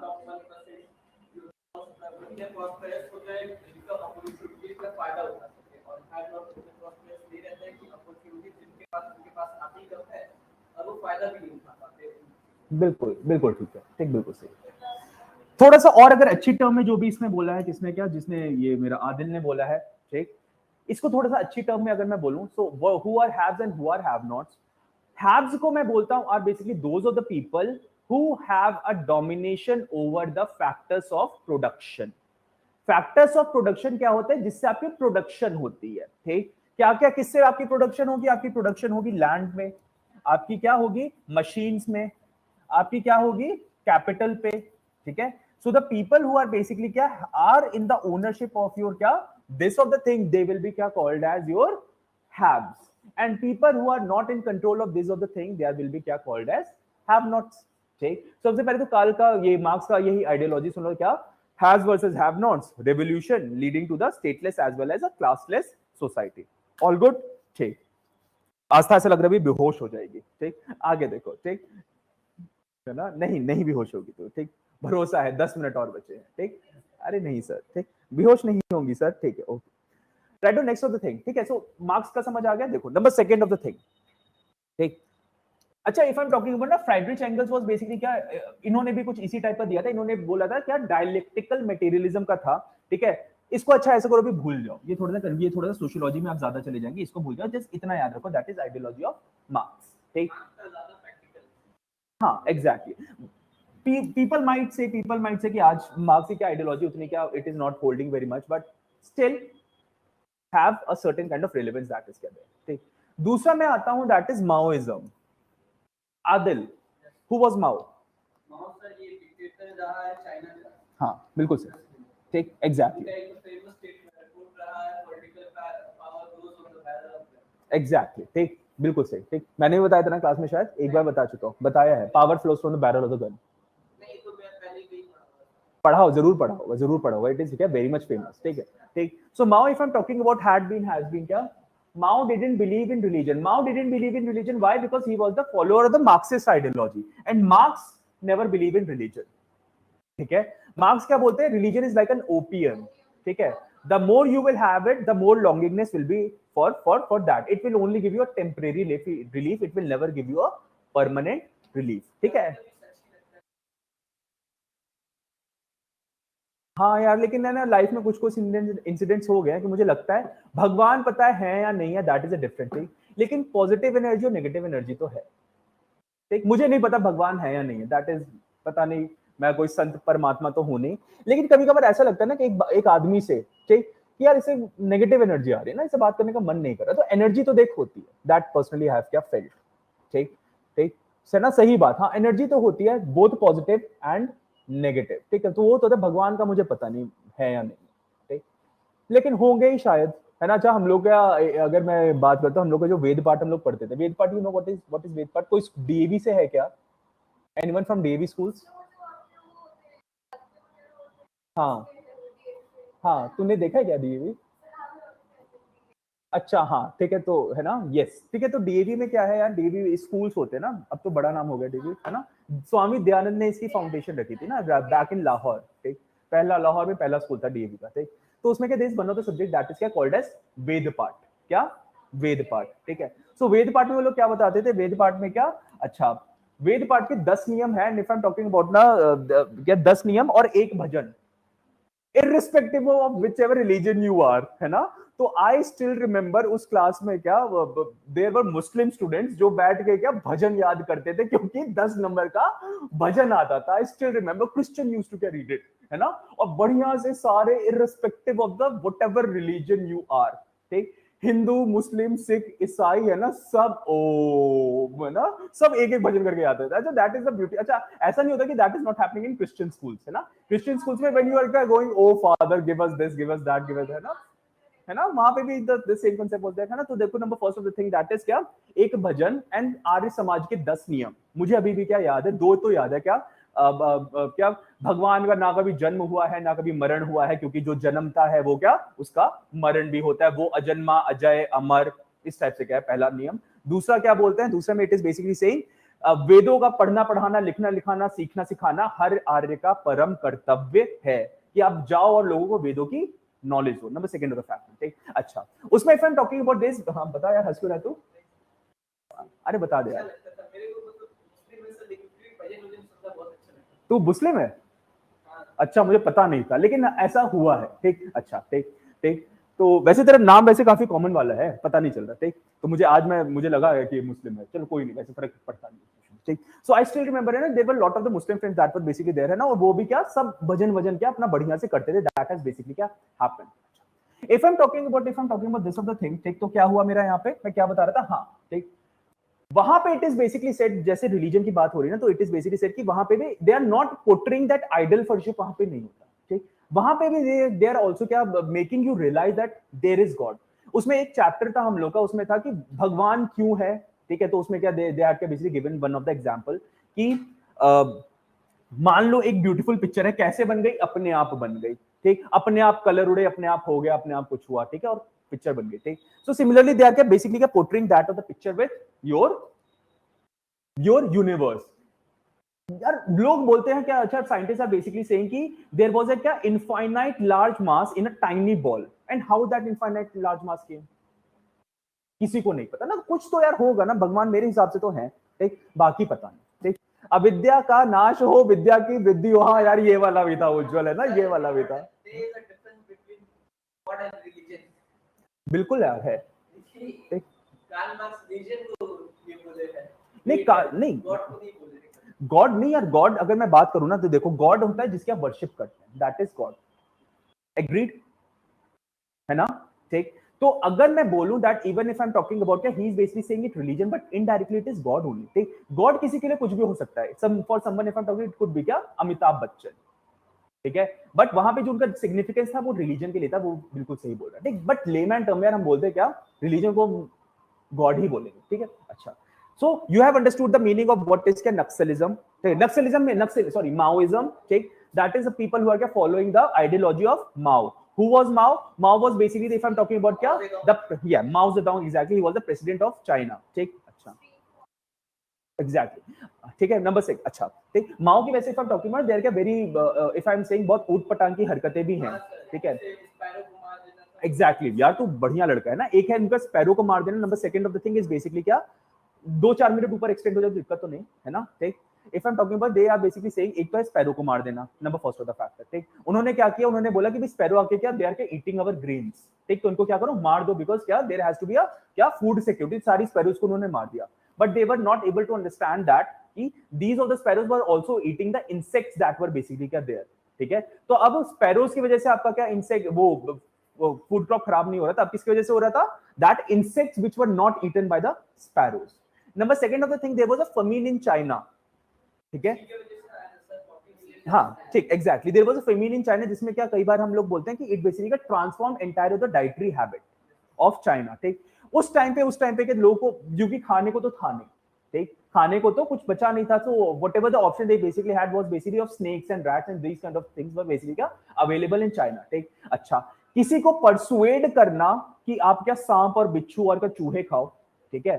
बिल्कुल बिल्कुल ठीक है, ठीक, बिल्कुल सही, थोड़ा सा और अगर अच्छी टर्म में जो भी इसने बोला है, किसने क्या, जिसने ये मेरा आदिल ने बोला है, ठीक, इसको थोड़ा सा अच्छी टर्म में अगर मैं बोलूं, so who are haves and who are have nots, haves को मैं बोलता हूं are basically those of the people who have a domination over the factors of production. Factors of production क्या होते हैं, जिससे आपकी प्रोडक्शन होती है, ठीक, क्या क्या किससे आपकी प्रोडक्शन होगी, आपकी प्रोडक्शन होगी लैंड में, आपकी क्या होगी मशीन्स में, आपकी क्या होगी कैपिटल पे, ठीक है, so the people who are basically क्या are in the ownership of your क्या this of the thing, they will be क्या called as your haves, and people who are not in control of this of the thing, they will be क्या called as have nots. ठीक, सबसे पहले तो काल का ये मार्क्स का यही आइडियोलॉजी सुन लो, क्या has versus have nots, revolution leading to the stateless as well as a classless society, all good। ठीक, आस्था से लग रहा है बेहोश हो जाएगी, ठीक, आगे देखो, ठीक है ना, नहीं नहीं बेहोश होगी तो, ठीक, भरोसा है, 10 मिनट और बचे हैं, ठीक, अरे नहीं सर, ठीक, बेहोश नहीं होंगी सर, ठीक है, okay, right to next of the thing, ठीक है, सो मार्क्स का समझ आ गया, देखो number second of the thing, ठीक, अच्छा, if I am talking about ना, फ्राइडरिच एंगल्स वाज बेसिकली क्या, इन्होंने भी कुछ इसी टाइप का दिया था। इन्होंने बोला था क्या, डायलेक्टिकल मटेरियलिज्म का था, ठीक है। इसको अच्छा ऐसा करो, भी भूल जाओ, ये थोड़ा सा सोशियोलॉजी में आप ज्यादा चले जाएंगे, इसको भूल जाओ, जस्ट इतना याद रखो, that is ideology of marks, ठीक। हाँ एग्जैक्टली, people might say कि आज मार्क्स की क्या आइडियोलॉजी उतनी क्या, it is not holding very much, but still have a certain kind of relevance, that is क्या, ठीक। दूसरा मैं आता हूं, that is Maoism. Adil, who was Mao? Mao sir ये डिक्टेटर रहा है चाइना का। हाँ बिल्कुल सर, ठीक, एग्जैक्टली, एग्जैक्टली, ठीक, बिल्कुल सही, ठीक। मैंने भी बताया था ना क्लास में, शायद एक बार बता चुका हूँ, बताया है, power flows from the barrel of the gun. पढ़ाओ, जरूर पढ़ाओ, जरूर पढ़ाओ, इट इज क्या, वेरी मच फेमस, ठीक है, ठीक। So Mao, if I am talking about had been, has been, क्या, Mao didn't believe in religion. Mao didn't believe in religion. Why? Because he was the follower of the Marxist ideology, and Marx never believed in religion. ठीक है, marks क्या बोलते हैं, religion is like an opium, ठीक है। The more you will have it, the more longingness will be for that. It will only give you a temporary relief, it will never give you a permanent relief, ठीक है। हाँ यार, लेकिन है ना, life में कुछ कुछ इंसिडेंट्स हो गए कि मुझे लगता है भगवान पता है या नहीं है, that is a different thing, लेकिन पॉजिटिव एनर्जी और नेगेटिव एनर्जी तो है, ठीक। मुझे नहीं पता भगवान है या नहीं है, दैट इज, पता नहीं, मैं कोई संत परमात्मा तो हूं नहीं, लेकिन कभी कभार ऐसा लगता है ना कि एक आदमी से, ठीक, कि यार इसे नेगेटिव एनर्जी आ रही है ना, इसे बात करने का मन नहीं कर रहा, तो एनर्जी तो देख होती है, दैट पर्सनली हैव क्या फेल्ट, ठीक, ठीक से ना, सही बात, हाँ एनर्जी तो होती है, बोथ पॉजिटिव एंड नेगेटिव, ठीक है। तो वो तो भगवान का मुझे पता नहीं है या नहीं, ठीक, लेकिन होंगे ही शायद, है ना। अच्छा, हम लोग क्या, अगर मैं बात करता हूँ, हम लोग का जो वेद पाठ हम लोग पढ़ते थे, वेद पाठ, यू नो व्हाट इज वेद पाठ? कोई डीएवी से है क्या? Anyone from DAV schools? हाँ हाँ, तूने देखा है क्या डीएवी? अच्छा हाँ, ठीक है, तो है ना, यस, ठीक है। तो डीएवी में क्या है यार, डीएवी स्कूल्स होते हैं ना, अब तो बड़ा नाम हो गया डीएवी, है ना। स्वामी दयानंद ने इसकी फाउंडेशन रखी थी ना, बैक इन लाहौर, ठीक। पहला लाहौर में पहला स्कूल था डीएवी का, ठीक। तो उसमें क्या, this one of the subject that is क्या, कॉल्ड एज वेद पाठ, क्या, वेद पाठ, ठीक है। सो वेद पाठ में वो लोग क्या बताते थे, वेद पाठ में क्या, अच्छा, वेद पाठ के 10 नियम है, if I am talking about ना, क्या 10 नियम और एक भजन, irrespective of whichever religion you are, है ना। तो आई स्टिल रिमेंबर उस क्लास में क्या, देयर वर मुस्लिम स्टूडेंट्स जो बैठ के क्या भजन याद करते थे, क्योंकि 10 नंबर का भजन आता था। I still remember Christian used to क्या रीड इट, है ना। और बढ़िया से सारे irrespective of the whatever religion you are, ठीक, हिंदू, मुस्लिम, सिख, ईसाई, है ना, सब ओ, है ना, सब एक एक भजन करके आते थे। अच्छा, दैट इज द ब्यूटी। अच्छा, ऐसा नहीं होता कि that is not happening in Christian schools, है ना। क्रिश्चियन स्कूल्स में when you are going, oh father give us this, give us that, give us, है ना, वहां पे भी द सेम कांसेप्ट होता है ना। तो देखो, number first of the thing that is क्या, एक भजन एंड आर्य समाज के 10 नियम। मुझे अभी भी क्या याद है, दो तो याद है, क्या, क्या, भगवान का ना कभी जन्म हुआ है ना कभी मरण हुआ है, क्योंकि जो जन्मता है वो क्या, उसका मरण भी होता है, वो अजन्मा, अजय, अमर, इस टाइप से क्या है पहला नियम। दूसरा क्या बोलते हैं, दूसरे में इट इज बेसिकली सेइंग वेदों का पढ़ना पढ़ाना, लिखना लिखाना, सीखना सिखाना हर आर्य का परम कर्तव्य है, कि आप जाओ और लोगों को वेदों की नॉलेज हो। Number second of the fact, ठीक। अच्छा, उसमें if I am talking about this, हाँ बता यार, हंस क्यों रहा तू, अरे बता दे यार, तू मुस्लिम है? अच्छा, मुझे पता नहीं था, लेकिन ऐसा हुआ है, ठीक। अच्छा, ठीक, ठीक। तो वैसे तेरा नाम वैसे काफी कॉमन वाला है, पता नहीं चल रहा, ठीक। तो मुझे लगा है कि मुस्लिम है, चलो कोई नहीं, वैसे फर्क पड़ता नहीं, ठीक। सो आई स्टिल रिमेंबर, है ना, there were lot of the Muslim friends that were basically there, है ना, और वो भी क्या, सब भजन वजन क्या अपना बढ़िया से करते थे, दैट हैज बेसिकली क्या happened. If I am talking about this of the thing, ठीक। तो क्या हुआ मेरा यहाँ पे, मैं क्या बता रहा था, हाँ, ठीक। वहां पे इट इज बेसिकली सेड, जैसे रिलीजन की बात हो रही है ना, तो इट इज बेसिकली सेड कि वहां पे भी they are not portraying that idol worship, वहां पे नहीं होता, ठीक। वहां पे भी दे आर आल्सो क्या, making you realise that there is God. उसमें एक चैप्टर था हम लोग का, उसमें था कि भगवान क्यों है, ठीक है। तो उसमें क्या, दे हैड के basically given one of the example कि मान लो एक ब्यूटीफुल पिक्चर है, कैसे बन गई, अपने आप बन गई, ठीक। अपने आप कलर उड़े, अपने आप हो गया, अपने आप कुछ हुआ, ठीक है, और पिक्चर बन गई, ठीक। सो सिमिलरली दे आर क्या बेसिकली क्या portraying that of the picture with your universe. यार लोग बोलते हैं क्या, अच्छा, साइंटिस्ट आर बेसिकली सेइंग कि देयर वाज अ क्या infinite large mass in a tiny ball, and how that infinite large mass came, किसी को नहीं पता ना, कुछ तो यार होगा ना, भगवान मेरे हिसाब से तो है, ठीक, बाकी पता नहीं। ठीक, अविद्या का नाश हो विद्या की वृद्धि हो। हाँ यार ये वाला भी था उज्जवल, है ना, ये वाला भी था। बिल्कुल यार है। नहीं गॉड नहीं यार, गॉड अगर मैं बात करूं ना तो देखो गॉड होता है जिसकी आप वर्शिप करते हैं, दैट इज गॉड। एग्रीड है ना? ठीक, तो अगर मैं बोलूं that even if I am talking about he is basically saying it religion but indirectly it is God only. ठीक, गॉड किसी के लिए कुछ भी हो सकता है। Some for someone if I am talking about it बी क्या, अमिताभ बच्चन। ठीक है, बट वहां पे जो उनका सिग्निफिकेंस था वो रिलीजन के लिए था, वो बिल्कुल सही बोल रहा है। ठीक, बट लेमैन टर्म में हम बोलते हैं क्या, रिलीजन को गॉड ही बोलेंगे। ठीक है, अच्छा, so you have understood the meaning of what is क्या नक्सलिज्म। नक्सलिज्म में नक्सल माओइज्म। ठीक, that is the people who are क्या following the ideology of Mao. Who was Mao? Mao was basically, if I'm talking about क्या, Mao Zedong, exactly, he was the president of China. ठीक, अच्छा, exactly, ठीक है, number 6। अच्छा, ठीक, माओ की वैसे if I'm talking about, there क्या very, if I'm saying बहुत ऊट पटांग की हरकतें भी हैं। ठीक है, एग्जैक्टली यार, तू बढ़िया लड़का है ना। एक है उनका स्पैरो को मार देना, number second of the thing is basically क्या, 2-4 मिनट ऊपर एक्सटेंड हो जाए तो दिक्कत तो नहीं है ना। ठीक, if I am talking about they are basically saying, एक तो है स्पैरो को मार देना, number first of the factor. ठीक, उन्होंने क्या किया, उन्होंने बोला कि भाई स्पैरो आके क्या, दे आर के ईटिंग अवर ग्रेन्स। ठीक, तो उनको क्या करो, मार दो, बिकॉज क्या, there has to be a क्या फूड सिक्योरिटी। सारी स्पैरोज को उन्होंने मार दिया, but they were not able to understand that कि these of the sparrows were also eating the insects that were basically क्या देयर। ठीक है, तो अब स्पैरोज की वजह से आपका क्या इंसेक्ट, वो फूड क्रॉप खराब नहीं हो रहा था। अब किसकी वजह से हो रहा था, that insects which were not eaten by the sparrows. Number second of the thing, there was a famine in China. ठीक है, हाँ ठीक, exactly, there was a famine in China, जिसमें क्या कई बार हम लोग बोलते हैं कि it basically transform entire of the dietary habit of China. ठीक, उस टाइम पे के लोगों को, क्योंकि खाने को तो था नहीं, ठीक, खाने को तो कुछ बचा नहीं था, so whatever the option they basically had was basically of snakes and rats and these kind of things were basically क्या available in China। ठीक, अच्छा, किसी को परसुएड करना कि आप क्या सांप और बिच्छू और क्या चूहे खाओ। ठीक है,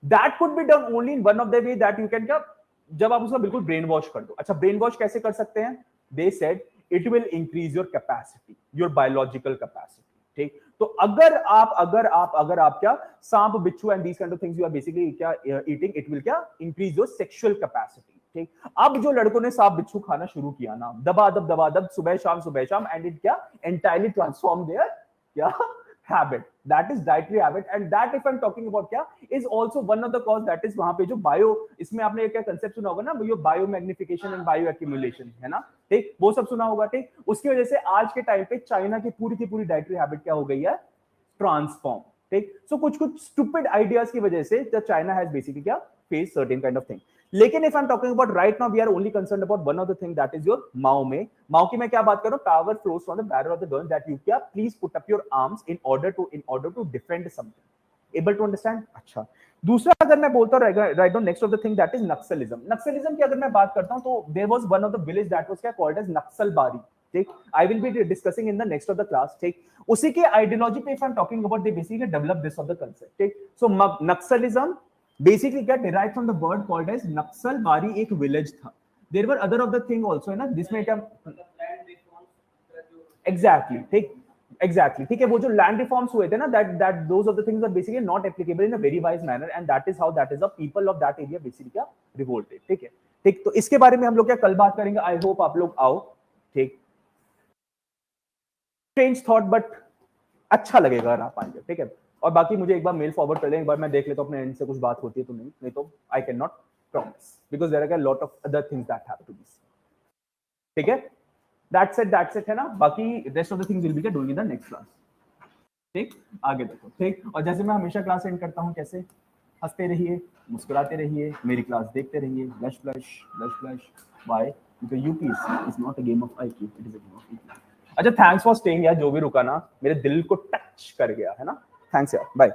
that could be done only in one of the way, that you can क्या, जब आप उसका बिल्कुल ब्रेन वॉश कर दो। अच्छा, ब्रेन वॉश कैसे कर सकते हैं, they said it will increase your capacity, your biological capacity. ठीक, तो अगर आप क्या सांप बिच्छू and these kind of things you are basically क्या ईटिंग, इट विल क्या इंक्रीज योर सेक्सुअल कैपेसिटी। ठीक, अब जो लड़कों ने सांप बिच्छू खाना शुरू किया ना, दबा सुबह शाम, एंड इट क्या एंटायरली ट्रांसफॉर्म देयर क्या habit, that is dietary habit, and that if I'm talking about क्या is also one of the cause, that is वहां पे जो बायो, इसमें आपने क्या कंसेप्ट सुना होगा ना, ये bio magnification and bio accumulation है ना। ठीक, वो सब सुना होगा। ठीक, उसकी वजह से आज के टाइम पे चाइना की पूरी डाइटरी हैबिट क्या हो गई है, ट्रांसफॉर्म। ठीक, सो कुछ स्टूपिड आइडियाज की वजह से द चाइना हैज बेसिकली क्या face certain kind of thing. लेकिन if I am talking about right now, we are only concerned about one of the thing, that is your Mao में। Mao की मैं क्या बात कर रहा हूं, power flows from the barrel of the gun, that you क्या please put up your arms in order to defend something. Able to understand? अच्छा, दूसरा अगर मैं बोलता हूं right on next of the thing, that is naxalism. Naxalism की अगर मैं बात करता हूं तो there was one of the village that was क्या कॉल्ड एज नक्सलबारी। ठीक, I will be discussing in the next of the class. ठीक, उसी के आइडियोलॉजी पे if I am talking about, they basically develop this of the concept. ठीक, so Naxalism basically get derived from the word called as नक्सल बारी, एक village था। There were other of the thing also है ना, जिसमें क्या एग्जैक्टली ठीक है, वो जो लैंड रिफॉर्म्स हुए थे ना, that those of the things are basically not applicable in a very wise manner, and that is how that is the people of that area basically क्या रिवोल्टेड। ठीक है, ठीक, तो इसके बारे में हम लोग क्या कल बात करेंगे। आई होप आप लोग आओ। ठीक, स्ट्रेंज थॉट बट अच्छा लगेगा अगर आप आएंगे। ठीक है, और बाकी मुझे एक बार मेल फॉरवर्ड कर दें, एक बार मैं देख लेता हूं अपने एंड से कुछ बात होती है तो नहीं तो I can not promise, because there are a lot of other things that have to be. ठीक है, दैट्स इट है ना। बाकी rest of the things will be doing in the next class. ठीक, आगे देखो। ठीक, और जैसे मैं हमेशा क्लास एंड करता हूं, कैसे, हंसते रहिए, मुस्कुराते रहिए, मेरी क्लास देखते रहिए, blush why, because UP is not a game of IQ, it is a game of EQ. अच्छा, थैंक्स फॉर स्टेइंग यार, जो भी रुका ना मेरे दिल को टच कर गया है ना। थैंक्स यार, बाय।